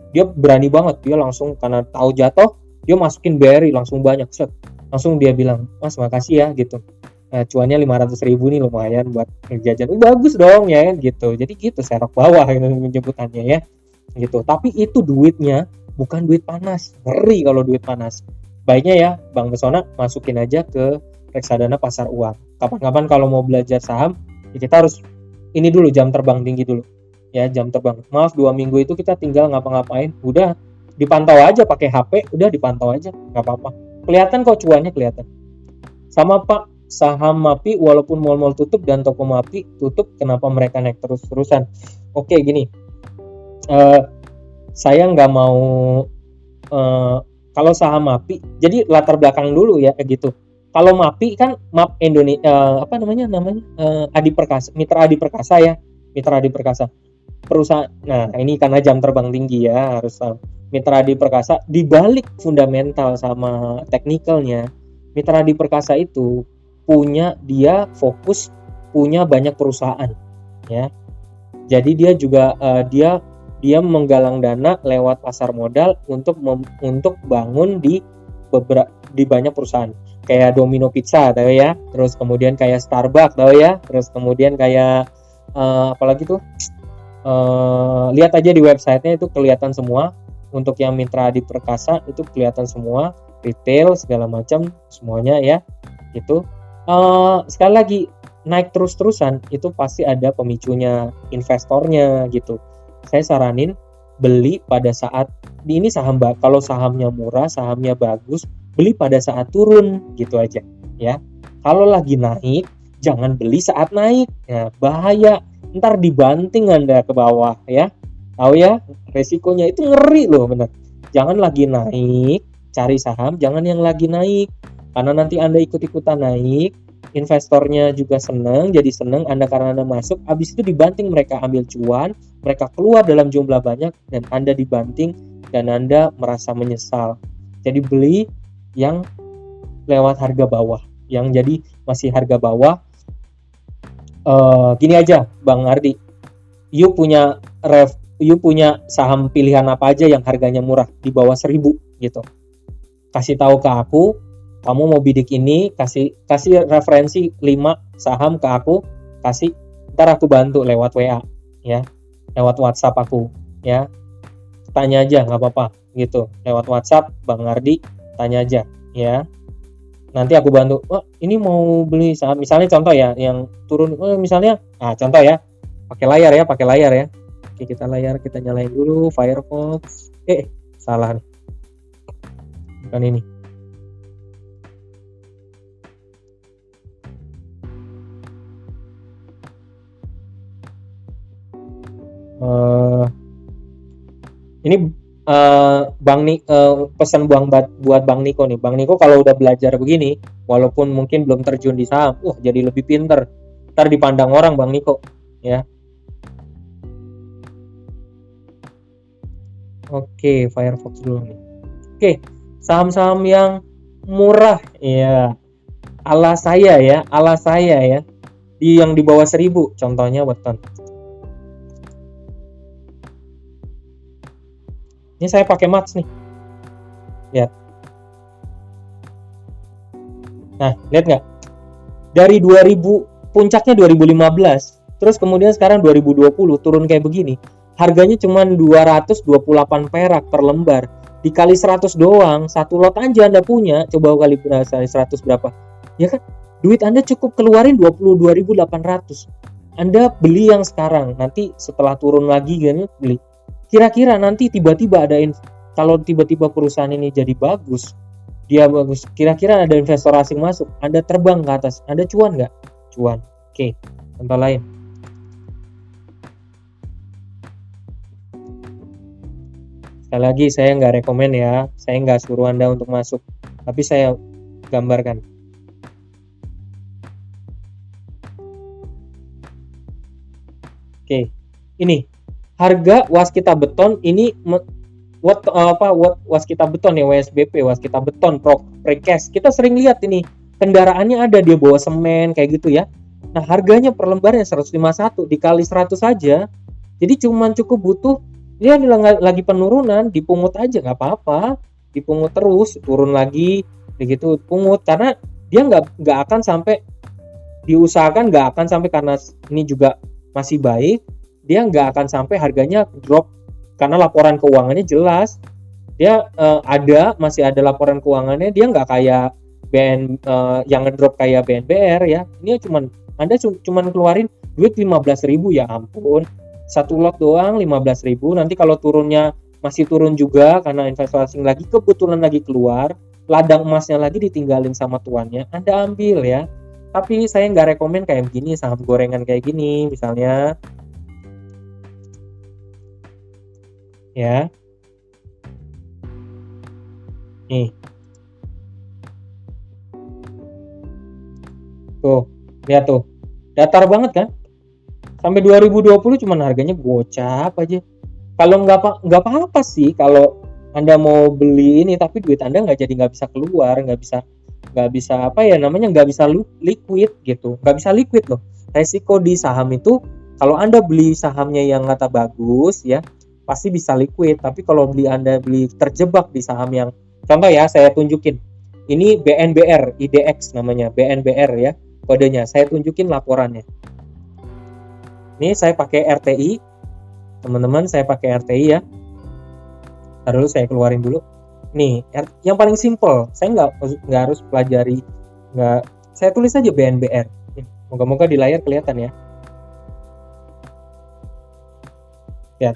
Dia berani banget. Dia langsung karena tahu jatuh, dia masukin BRI langsung banyak. Set. Langsung dia bilang, Mas makasih ya gitu. Cuannya 500.000 nih lumayan buat jajan. Bagus dong ya gitu. Jadi gitu serok bawah menyebutannya ya. Gitu. Tapi itu duitnya bukan duit panas. Ngeri kalau duit panas. Baiknya ya Bang Pesona masukin aja ke reksadana pasar uang. Kapan-kapan kalau mau belajar saham, ya kita harus ini dulu, jam terbang tinggi dulu. Ya, jam terbang. Maaf, 2 minggu itu kita tinggal ngapa-ngapain, udah dipantau aja pakai HP, udah dipantau aja, nggak apa-apa. Kelihatan kok cuannya, kelihatan. Sama Pak, saham MAPI walaupun mal-mal tutup dan toko MAPI tutup, kenapa mereka naik terus-terusan? Oke, gini. Saya nggak mau kalau saham MAPI, jadi latar belakang dulu ya gitu. Kalau MAPI kan MAP Indonesia Adi Perkasa, Mitra Adi Perkasa ya, Mitra Adi Perkasa. Perusahaan. Nah, ini karena jam terbang tinggi ya, harus tahu. Mitra Adi Perkasa di balik fundamental sama teknikalnya, Mitra Adi Perkasa itu dia fokus punya banyak perusahaan ya. Jadi dia juga dia menggalang dana lewat pasar modal untuk bangun di banyak perusahaan. Kayak Domino Pizza tahu ya, terus kemudian kayak Starbucks tahu ya, terus kemudian kayak apalagi tuh, lihat aja di websitenya itu kelihatan semua. Untuk yang Mitra Adi Perkasa itu kelihatan semua, retail segala macam semuanya ya gitu. Sekali lagi naik terus-terusan itu pasti ada pemicunya, investornya gitu. Saya saranin beli pada saat ini saham, kalau sahamnya murah, sahamnya bagus, beli pada saat turun gitu aja ya. Kalau lagi naik jangan beli saat naik ya, bahaya, ntar dibanting Anda ke bawah ya. Tahu ya resikonya, itu ngeri loh benar. Jangan lagi naik cari saham, jangan yang lagi naik, karena nanti Anda ikut-ikutan naik, investornya juga senang, jadi senang Anda karena Anda masuk, habis itu dibanting, mereka ambil cuan, mereka keluar dalam jumlah banyak dan Anda dibanting dan Anda merasa menyesal. Jadi beli yang lewat harga bawah, yang jadi masih harga bawah. Gini aja Bang Ardi, you punya saham pilihan apa aja yang harganya murah di bawah 1.000 gitu, kasih tahu ke aku, kamu mau bidik ini, kasih referensi 5 saham ke aku, kasih, ntar aku bantu lewat WA ya, lewat WhatsApp aku ya, tanya aja nggak apa-apa gitu, lewat WhatsApp Bang Ardi, tanya aja ya, nanti aku bantu. Ini mau beli saham misalnya, contoh ya yang turun, misalnya contoh ya, pakai layar ya. Oke, kita nyalain dulu Firefox. Salah nih, bukan ini. Ini Bang pesan buat Bang Niko nih. Bang Niko kalau udah belajar begini, walaupun mungkin belum terjun di saham, jadi lebih pinter. Ntar dipandang orang Bang Niko ya. Oke, Firefox dulu nih. Oke, saham-saham yang murah ya. Ala saya ya. Yang di bawah 1.000, contohnya Weton. Ini saya pakai Max nih. Lihat. Nah, lihat nggak? Dari 2000, puncaknya 2015, terus kemudian sekarang 2020 turun kayak begini. Harganya cuma 228 perak per lembar. Dikali 100 doang, satu lot aja Anda punya. Coba kali berasa 100 berapa? Ya kan? Duit Anda cukup keluarin 22.800. Anda beli yang sekarang, nanti setelah turun lagi kan beli. Kira-kira nanti tiba-tiba kalau tiba-tiba perusahaan ini jadi bagus, dia bagus, kira-kira ada investor asing masuk, Anda terbang ke atas, Anda cuan nggak? Cuan. Oke, contoh lain. Sekali lagi saya nggak rekomen ya, saya nggak suruh Anda untuk masuk, tapi saya gambarkan. Oke, ini harga Waskita Beton ini Waskita Beton ya, WSBP, Waskita Beton Precast. Kita sering lihat ini kendaraannya ada, dia bawa semen kayak gitu ya. Nah, harganya per lembarnya 151 dikali 100 saja. Jadi cuman cukup butuh, dia lagi penurunan, dipungut aja nggak apa-apa, dipungut terus, turun lagi, begitu pungut, karena dia nggak akan sampai, diusahakan nggak akan sampai, karena ini juga masih baik, dia nggak akan sampai harganya drop, karena laporan keuangannya jelas, dia masih ada laporan keuangannya, dia nggak kayak yang ngedrop kayak BNBR ya. Ini Anda cuman keluarin duit 15.000, ya ampun, satu lot doang 15.000. Nanti kalau turunnya masih turun juga karena investor asing lagi kebetulan lagi keluar, ladang emasnya lagi ditinggalin sama tuannya, Anda ambil ya. Tapi saya nggak rekomen kayak begini, saham gorengan kayak gini misalnya ya. Nih tuh, lihat tuh, datar banget kan, sampai 2020 cuman harganya gocap aja. Kalau nggak apa-apa sih kalau Anda mau beli ini, tapi duit Anda nggak bisa keluar, nggak bisa apa ya namanya, nggak bisa liquid gitu, nggak bisa liquid loh. Resiko di saham itu, kalau Anda beli sahamnya yang kata bagus ya, pasti bisa liquid. Tapi kalau Anda beli terjebak di saham yang, contoh ya, saya tunjukin, ini BNBR IDX namanya, BNBR ya kodenya, saya tunjukin laporannya. Ini saya pakai RTI, teman-teman, saya pakai RTI ya. Ntar dulu saya keluarin dulu. Nih, yang paling simple, saya nggak harus pelajari, saya tulis aja BNBR. Moga-moga di layar kelihatan ya. Lihat.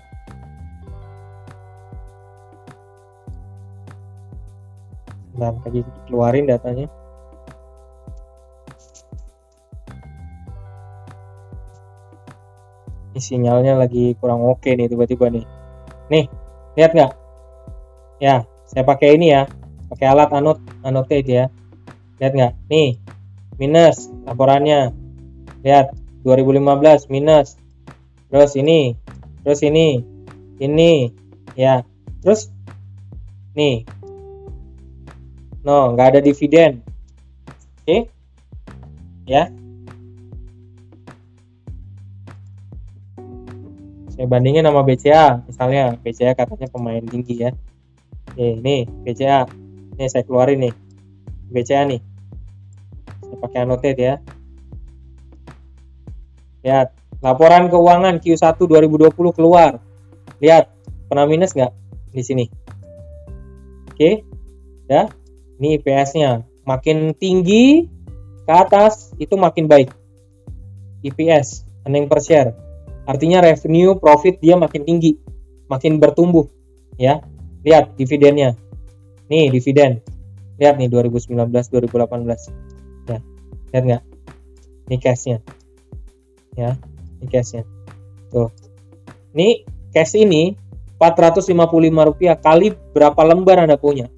Bentar, lagi keluarin datanya. Ini sinyalnya lagi kurang oke nih tiba-tiba nih. Nih, lihat nggak? Ya, saya pakai ini ya, pakai alat annotate ya. Lihat nggak? Nih, minus laporannya. Lihat, 2015 minus. Terus ini ya. Terus nih, no, nggak ada dividen. Oke, ya. Saya bandingin sama BCA, misalnya BCA katanya pemain tinggi ya. Nih BCA, nih saya keluarin nih BCA nih, saya pakai annotate ya. Lihat, laporan keuangan Q1 2020 keluar. Lihat, pernah minus nggak di sini? Oke, ya. Ini IPS-nya makin tinggi ke atas itu makin baik. EPS, earning per share, artinya revenue profit dia makin tinggi, makin bertumbuh ya. Lihat dividennya, nih dividen, lihat nih 2019 2018 ya, lihat nggak, ini cashnya ya, ini cashnya tuh, ini cash ini Rp455 kali berapa lembar Anda punya.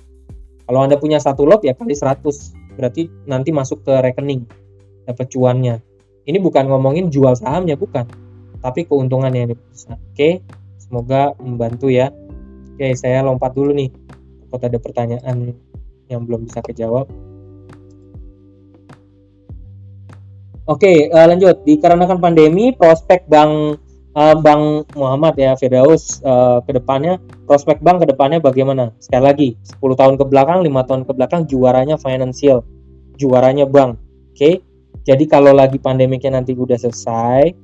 Kalau Anda punya satu lot ya kali 100, berarti nanti masuk ke rekening, dapat cuannya. Ini bukan ngomongin jual sahamnya, bukan, tapi keuntungannya ini bisa. Oke, semoga membantu ya. Oke, saya lompat dulu nih. Takut ada pertanyaan yang belum bisa kejawab. Oke, lanjut. Dikarenakan pandemi, prospek Bang Muhammad ya, Firdaus, ke depannya, prospek Bang ke depannya bagaimana? Sekali lagi, 10 tahun ke belakang, 5 tahun ke belakang, juaranya financial, juaranya bank. Oke, jadi kalau lagi pandemiknya nanti udah selesai,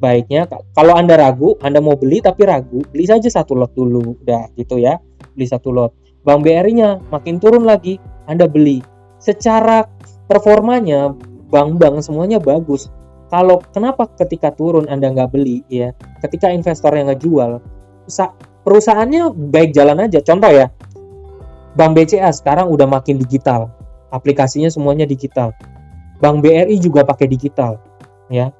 baiknya kalau Anda ragu, Anda mau beli tapi ragu, beli saja satu lot dulu, udah gitu ya, beli satu lot. Bank BRI-nya makin turun lagi, Anda beli. Secara performanya, bank-bank semuanya bagus. Kalau kenapa ketika turun Anda nggak beli ya, ketika investornya ngejual, perusahaannya baik jalan aja. Contoh ya, Bank BCA sekarang udah makin digital, aplikasinya semuanya digital. Bank BRI juga pakai digital, ya.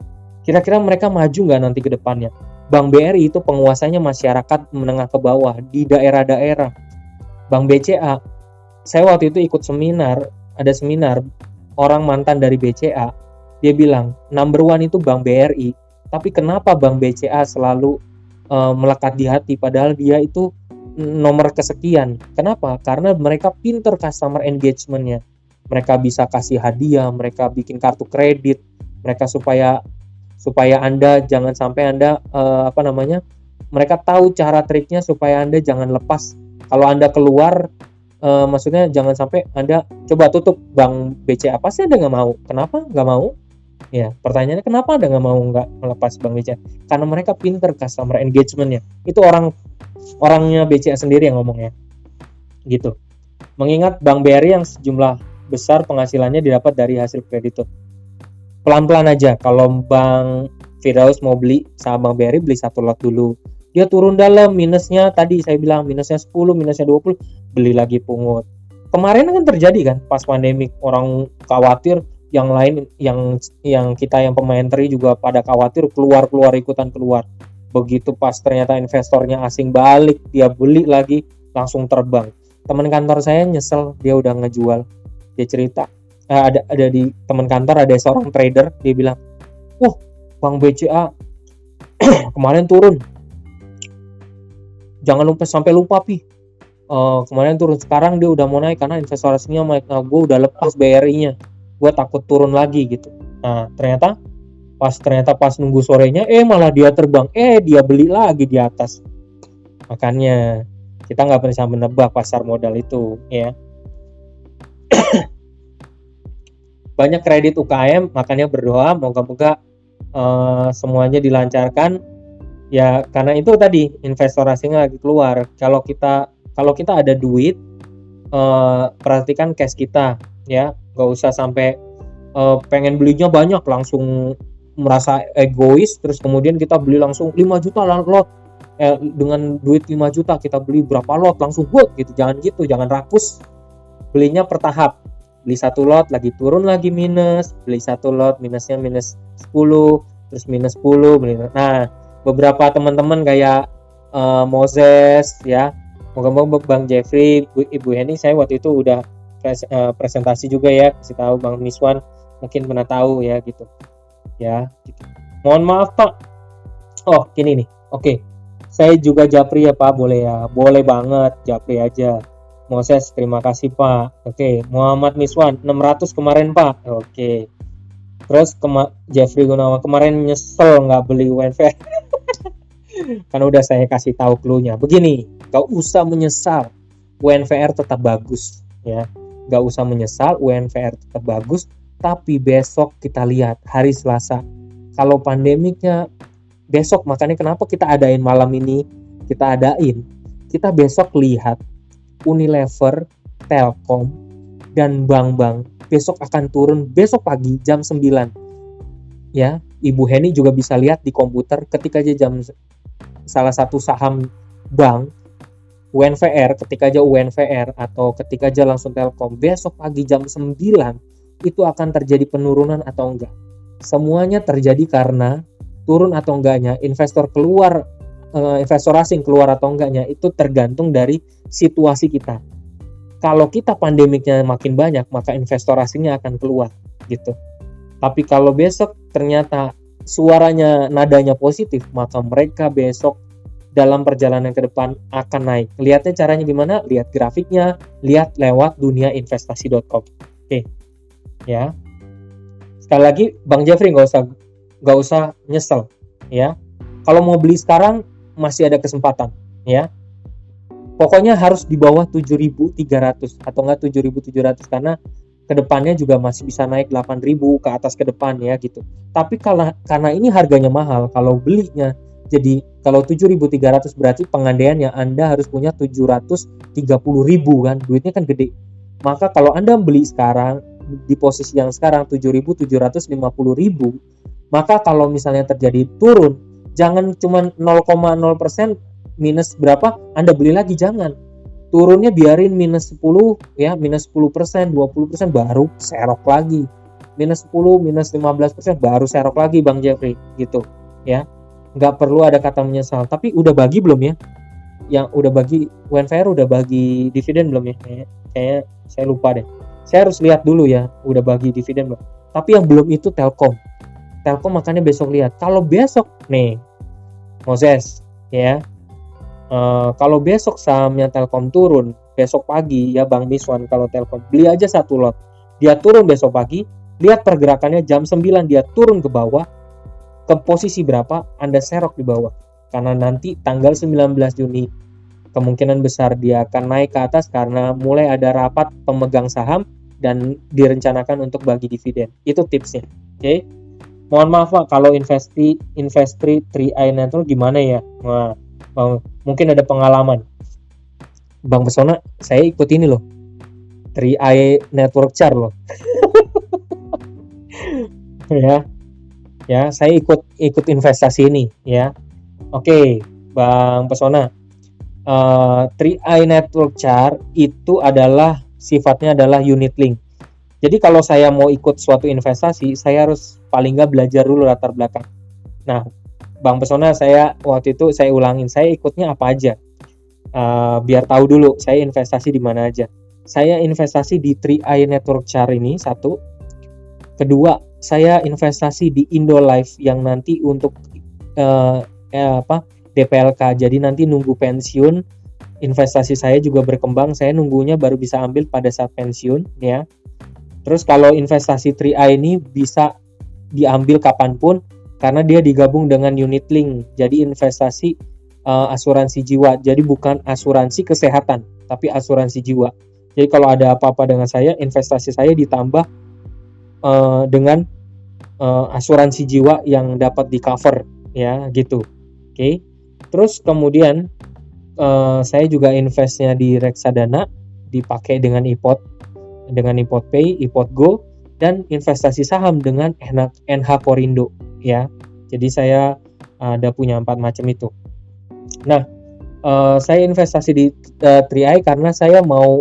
Kira-kira mereka maju nggak nanti ke depannya? Bank BRI itu penguasanya masyarakat menengah ke bawah di daerah-daerah. Bank BCA, saya waktu itu ikut seminar, ada seminar orang mantan dari BCA, dia bilang number one itu Bank BRI, tapi kenapa Bank BCA selalu melekat di hati padahal dia itu nomor kesekian. Kenapa? Karena mereka pinter customer engagement-nya. Mereka bisa kasih hadiah, mereka bikin kartu kredit, mereka supaya Anda jangan sampai Anda mereka tahu cara triknya supaya Anda jangan lepas. Kalau Anda keluar, maksudnya jangan sampai Anda coba tutup Bank BCA, pasti Anda nggak mau. Kenapa nggak mau? Ya, pertanyaannya kenapa Anda nggak mau nggak melepas Bank BCA? Karena mereka pinter customer engagement-nya. Itu orangnya BCA sendiri yang ngomongnya. Gitu. Mengingat Bank BRI yang sejumlah besar penghasilannya didapat dari hasil kredit. Pelan-pelan aja. Kalau Bang Firdaus mau beli saham Bank BRI, beli satu lot dulu. Dia turun dalam, minusnya tadi saya bilang minusnya 10, minusnya 20, beli lagi pungut. Kemarin kan terjadi kan pas pandemik, orang khawatir, yang lain yang kita yang pemain teri juga pada khawatir, keluar ikutan keluar. Begitu pas ternyata investornya asing balik, dia beli lagi, langsung terbang. Teman kantor saya nyesel, dia udah ngejual. Dia cerita, ada di teman kantor ada seorang trader, dia bilang, Bank BCA kemarin turun, jangan sampai lupa pi, kemarin turun, sekarang dia udah mau naik karena investasinya gue udah lepas BRI-nya, gue takut turun lagi gitu. Nah ternyata pas nunggu sorenya, malah dia terbang, dia beli lagi di atas. Makanya kita nggak bisa menebak pasar modal itu ya. Banyak kredit UKM, makanya berdoa moga-moga semuanya dilancarkan ya, karena itu tadi investor asing lagi keluar. Kalau kita ada duit, perhatikan cash kita ya, nggak usah sampai pengen belinya banyak langsung merasa egois, terus kemudian kita beli langsung 5 juta lot, dengan duit 5 juta kita beli berapa lot langsung gitu. Jangan gitu, jangan rakus, belinya bertahap. Beli satu lot lagi turun lagi minus, beli satu lot minusnya minus 10, terus minus 10, nah beberapa teman-teman kayak Moses ya, moga-moga Bang Jeffrey, Ibu Heni, saya waktu itu udah presentasi juga ya, kasih tahu Bang Miswan mungkin pernah tahu ya gitu ya gitu. Mohon maaf Pak, gini nih, oke. Saya juga Japri ya Pak, boleh ya? Boleh banget, Japri aja. Moses, terima kasih Pak. Oke, Muhammad Miswan 600 kemarin Pak. Oke. Terus Jeffrey Gunawan kemarin nyesel nggak beli UNVR. Kan udah saya kasih tahu clue-nya. Begini, gak usah menyesal. UNVR tetap bagus ya. Gak usah menyesal, UNVR tetap bagus. Tapi besok kita lihat hari Selasa. Kalau pandemiknya besok, makanya kenapa kita adain malam ini, kita besok lihat Unilever, Telkom, dan bank-bank besok akan turun besok pagi jam 9 ya. Ibu Heni juga bisa lihat di komputer ketika aja salah satu saham bank UNVR, ketika aja UNVR atau ketika aja langsung Telkom besok pagi jam 9 itu akan terjadi penurunan atau enggak. Semuanya terjadi karena turun atau enggaknya investor asing keluar atau enggaknya itu tergantung dari situasi kita. Kalau kita pandemiknya makin banyak, maka investor asingnya akan keluar gitu. Tapi kalau besok ternyata nadanya positif, maka mereka besok dalam perjalanan ke depan akan naik. Lihatnya caranya gimana? Lihat grafiknya, lihat lewat duniainvestasi.com. Oke, ya. Sekali lagi, Bang Jeffrey nggak usah nyesel, ya. Kalau mau beli sekarang masih ada kesempatan, ya. Pokoknya harus di bawah 7.300 atau enggak 7.700 karena kedepannya juga masih bisa naik 8.000 ke atas ke depan ya gitu. Tapi karena ini harganya mahal, kalau belinya jadi kalau 7.300 berarti pengandaiannya Anda harus punya 730.000 kan, duitnya kan gede. Maka kalau Anda beli sekarang di posisi yang sekarang 7.750.000, maka kalau misalnya terjadi turun, jangan cuma 0,0% minus berapa Anda beli lagi, jangan. Turunnya biarin minus 10 ya, minus 10%, 20% baru serok lagi. Minus 10, minus 15% baru serok lagi Bang Jeffrey gitu ya. Nggak perlu ada kata menyesal. Tapi udah bagi belum ya? Yang udah bagi UNVR udah bagi dividen belum ya? Kayaknya saya lupa deh. Saya harus lihat dulu ya, udah bagi dividen belum. Tapi yang belum itu Telkom. Telkom makanya besok lihat. Kalau besok nih Moses ya, kalau besok sahamnya Telkom turun besok pagi ya Bang Miswan, kalau Telkom beli aja satu lot, dia turun besok pagi, lihat pergerakannya jam 9 dia turun ke bawah, ke posisi berapa Anda serok di bawah, karena nanti tanggal 19 Juni kemungkinan besar dia akan naik ke atas karena mulai ada rapat pemegang saham dan direncanakan untuk bagi dividen. Itu tipsnya. Oke. Mohon maaf Pak kalau investri 3i Network gimana ya? Wah, mungkin ada pengalaman. Bang Pesona, saya ikut ini loh. 3i Network Chart loh. Ya, saya ikut investasi ini ya. Oke, Bang Pesona. 3i Network Chart itu adalah sifatnya adalah unit link. Jadi kalau saya mau ikut suatu investasi, saya harus paling nggak belajar dulu latar belakang. Nah, Bang Pesona, saya waktu itu saya ulangin, saya ikutnya apa aja, biar tahu dulu saya investasi di mana aja. Saya investasi di 3i Network Chart ini satu. Kedua, saya investasi di Indolife yang nanti untuk DPLK. Jadi nanti nunggu pensiun, investasi saya juga berkembang. Saya nunggunya baru bisa ambil pada saat pensiun ya. Terus kalau investasi 3i ini bisa diambil kapanpun karena dia digabung dengan unit link. Jadi investasi asuransi jiwa. Jadi bukan asuransi kesehatan, tapi asuransi jiwa. Jadi kalau ada apa-apa dengan saya, investasi saya ditambah dengan asuransi jiwa yang dapat di cover ya gitu. Oke. Terus kemudian saya juga investnya di reksadana, dipakai dengan IPOT Pay, IPOT Go, dan investasi saham dengan NH Korindo ya. Jadi saya ada punya 4 macam itu. Nah, saya investasi di 3i karena saya mau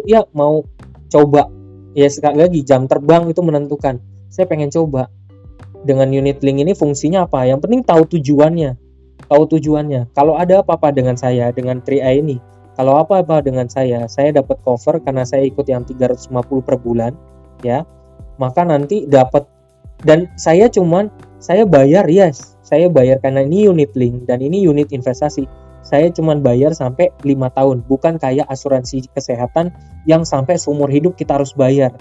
coba ya, sekali lagi jam terbang itu menentukan. Saya pengen coba dengan unit link ini fungsinya apa. Yang penting tahu tujuannya. Kalau ada apa-apa dengan saya dengan 3i ini, kalau apa-apa dengan saya dapat cover karena saya ikut yang 350 per bulan ya. Maka nanti dapat, dan saya bayar saya bayar karena ini unit link dan ini unit investasi. Saya cuman bayar sampai 5 tahun, bukan kayak asuransi kesehatan yang sampai seumur hidup kita harus bayar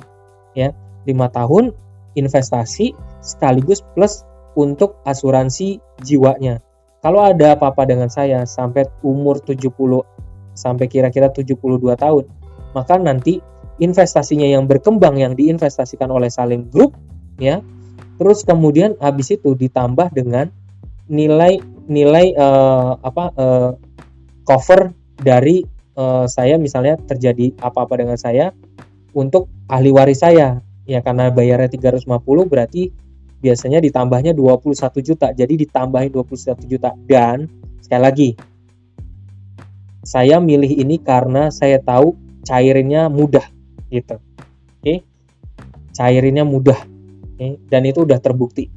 ya. 5 tahun investasi sekaligus plus untuk asuransi jiwanya. Kalau ada apa-apa dengan saya sampai umur 70 sampai kira-kira 72 tahun, maka nanti investasinya yang berkembang yang diinvestasikan oleh Salim Group ya. Terus kemudian habis itu ditambah dengan nilai cover dari saya, misalnya terjadi apa-apa dengan saya untuk ahli waris saya ya, karena bayarnya 350 berarti biasanya ditambahnya 21 juta, jadi ditambahin 21 juta. Dan sekali lagi, saya milih ini karena saya tahu cairinnya mudah gitu. Oke. Cairinnya mudah. Oke. Dan itu udah terbukti.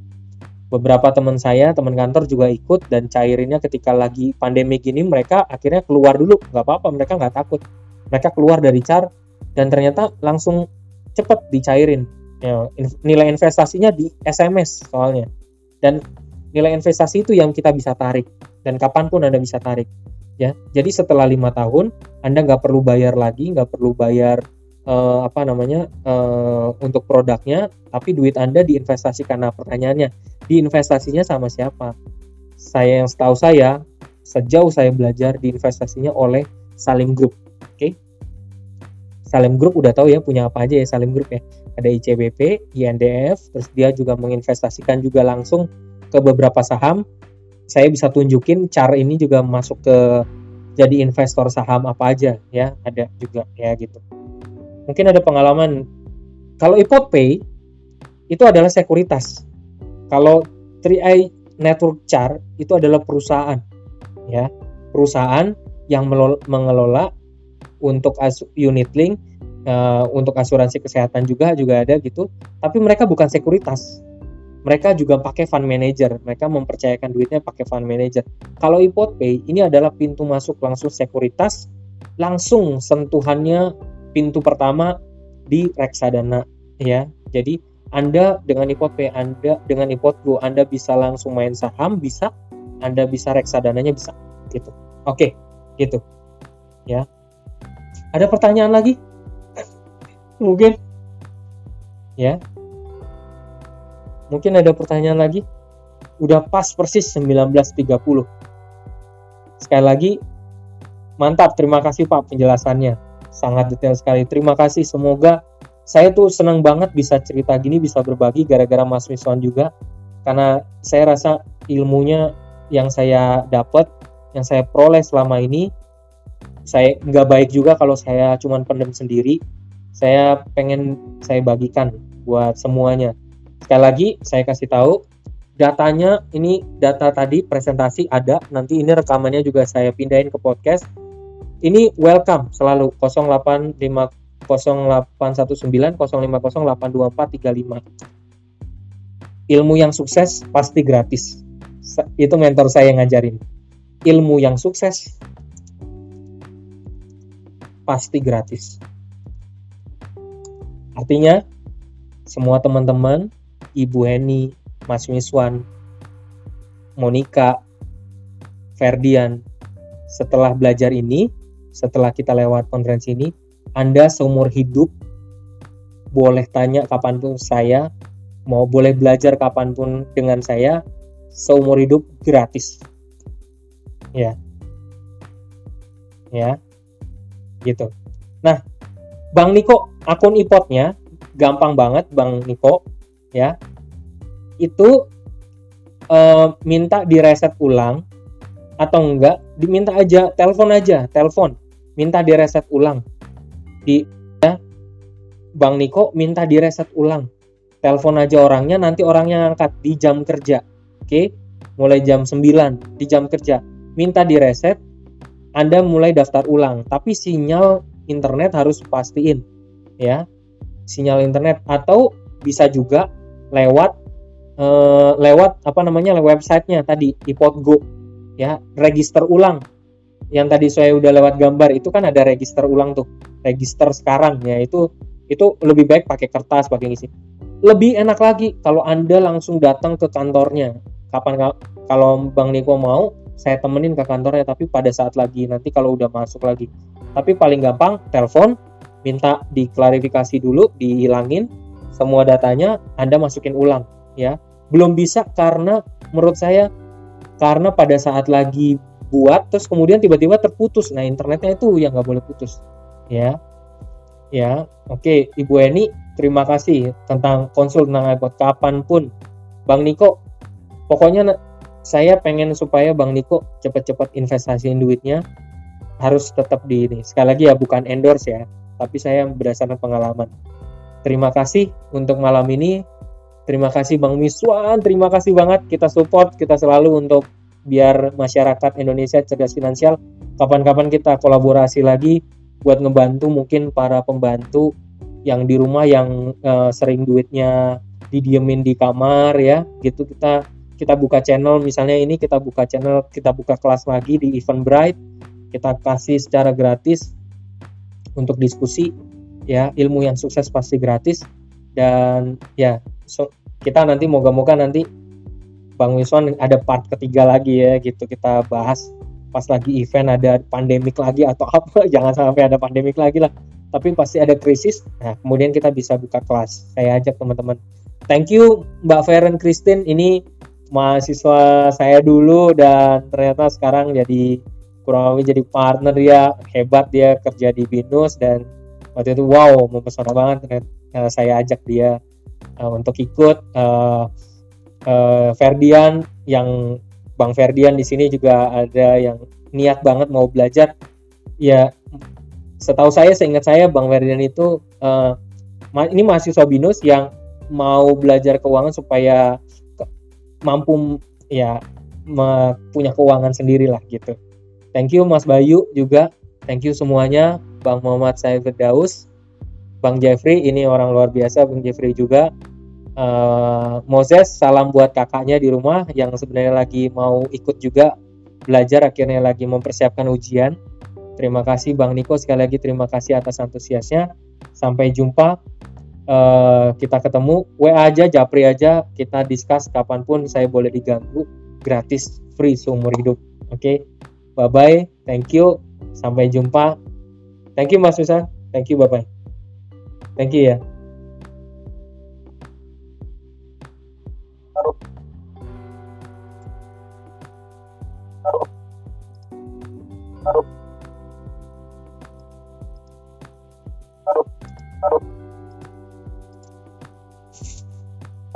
Beberapa teman kantor juga ikut, dan cairinnya ketika lagi pandemi gini mereka akhirnya keluar dulu, nggak apa-apa, mereka nggak takut. Mereka keluar dari chart dan ternyata langsung cepet dicairin. Ya, nilai investasinya di SMS soalnya, dan nilai investasi itu yang kita bisa tarik dan kapanpun Anda bisa tarik. ya. Jadi setelah 5 tahun Anda nggak perlu bayar lagi, nggak perlu bayar untuk produknya, tapi duit Anda diinvestasikan. Nah pertanyaannya, diinvestasinya sama siapa? Yang setahu saya, sejauh saya belajar, diinvestasinya oleh Salim Group. Oke. Salim Group udah tahu ya punya apa aja ya Salim Group ya. Ada ICBP, INDF, terus dia juga menginvestasikan juga langsung ke beberapa saham. Saya bisa tunjukin cara ini juga masuk ke jadi investor saham apa aja ya, ada juga ya gitu. Mungkin ada pengalaman. Kalau IPOTPay itu adalah sekuritas. Kalau 3i Network Chart itu adalah perusahaan ya. Perusahaan yang mengelola untuk unit link, untuk asuransi kesehatan juga ada gitu. Tapi mereka bukan sekuritas. Mereka juga pakai fund manager. Mereka mempercayakan duitnya pakai fund manager. Kalau IPOTPay ini adalah pintu masuk langsung sekuritas, langsung sentuhannya pintu pertama di reksadana ya. Jadi Anda dengan IPOTPay, Anda dengan IPOTGO, Anda bisa langsung main saham, bisa, Anda bisa reksadananya bisa gitu. Oke, gitu. Ya. Ada pertanyaan lagi? Mungkin ya. Mungkin ada pertanyaan lagi? Udah pas persis 19.30. Sekali lagi mantap, terima kasih Pak penjelasannya. Sangat detail sekali. Terima kasih. Semoga saya tuh senang banget bisa cerita gini, bisa berbagi gara-gara Mas Miswan juga. Karena saya rasa ilmunya yang saya dapat, yang saya peroleh selama ini, saya nggak baik juga kalau saya cuma pendem sendiri. Saya pengen saya bagikan buat semuanya. Sekali lagi saya kasih tahu datanya, ini data tadi presentasi ada, nanti ini rekamannya juga saya pindahin ke podcast. Ini welcome selalu 08501905082435. Ilmu yang sukses pasti gratis. Itu mentor saya yang ngajarin. Ilmu yang sukses pasti gratis. Artinya semua teman-teman, Ibu Heni, Mas Miswan, Monica, Ferdian, setelah belajar ini, setelah kita lewat konferensi ini, Anda seumur hidup boleh tanya kapanpun saya, mau boleh belajar kapanpun dengan saya, seumur hidup gratis. Ya. Ya. Gitu. Nah, Bang Niko, akun IPOT-nya gampang banget Bang Niko, ya. Itu minta direset ulang atau enggak, diminta aja, telepon, minta direset ulang. Ya, Bang Niko minta direset ulang. Telepon aja orangnya, nanti orangnya ngangkat di jam kerja. Oke? Mulai jam 9 di jam kerja. Minta direset, Anda mulai daftar ulang, tapi sinyal internet harus pastiin, ya. Sinyal internet, atau bisa juga lewat websitenya tadi IPOTGO, ya, register ulang. Yang tadi saya udah lewat gambar itu kan ada register ulang tuh, register sekarang ya, itu lebih baik pakai kertas, pakai ngisi. Lebih enak lagi kalau Anda langsung datang ke kantornya. Kalau Bang Niko mau, saya temenin ke kantornya, tapi pada saat lagi nanti kalau udah masuk lagi. Tapi paling gampang telepon, minta diklarifikasi dulu, dihilangin semua datanya, Anda masukin ulang, ya. Belum bisa karena menurut saya karena pada saat lagi buat terus kemudian tiba-tiba terputus. Nah, internetnya itu yang nggak boleh putus, ya. Ya, oke, Ibu Eni, terima kasih tentang konsul tentang iPod. Kapanpun Bang Niko, pokoknya saya pengen supaya Bang Niko cepat-cepat investasiin duitnya, harus tetap di ini. Sekali lagi ya, bukan endorse ya, tapi saya berdasarkan pengalaman. Terima kasih untuk malam ini. Terima kasih Bang Miswan, terima kasih banget, kita support, kita selalu untuk biar masyarakat Indonesia cerdas finansial. Kapan-kapan kita kolaborasi lagi buat ngebantu mungkin para pembantu yang di rumah yang sering duitnya didiemin di kamar ya, gitu. Kita buka channel, misalnya ini kita buka channel, kita buka kelas lagi di Eventbrite, kita kasih secara gratis untuk diskusi ya, ilmu yang sukses pasti gratis. Dan ya, kita nanti moga-moga nanti Bang Miswan ada part ketiga lagi ya, gitu, kita bahas pas lagi event ada pandemik lagi atau apa, jangan sampai ada pandemik lagi lah, tapi pasti ada krisis. Nah, kemudian kita bisa buka kelas. Saya ajak teman-teman. Thank you Mbak Feren Christine, ini mahasiswa saya dulu dan ternyata sekarang jadi kurang lebih jadi partner dia. Hebat dia kerja di BINUS dan waktu itu wow, mempesona banget. Ternyata saya ajak dia untuk ikut. Ferdian, yang Bang Ferdian di sini juga ada yang niat banget mau belajar. Ya, setahu saya, seingat saya Bang Ferdian itu ini mahasiswa BINUS yang mau belajar keuangan supaya mampu ya punya keuangan sendiri lah gitu. Thank you Mas Bayu juga, thank you semuanya, Bang Muhammad Said Firdaus, Bang Jeffrey, ini orang luar biasa Bang Jeffrey juga. Moses, salam buat kakaknya di rumah yang sebenarnya lagi mau ikut juga belajar, akhirnya lagi mempersiapkan ujian. Terima kasih Bang Niko, sekali lagi terima kasih atas antusiasnya. Sampai jumpa, kita ketemu, WA aja, Japri aja, kita discuss kapanpun, saya boleh diganggu, gratis, free seumur hidup. Oke, bye bye, thank you, sampai jumpa. Thank you Mas Susan, thank you, bye bye. Thank you ya.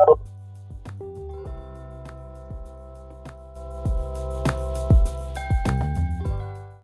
Halo.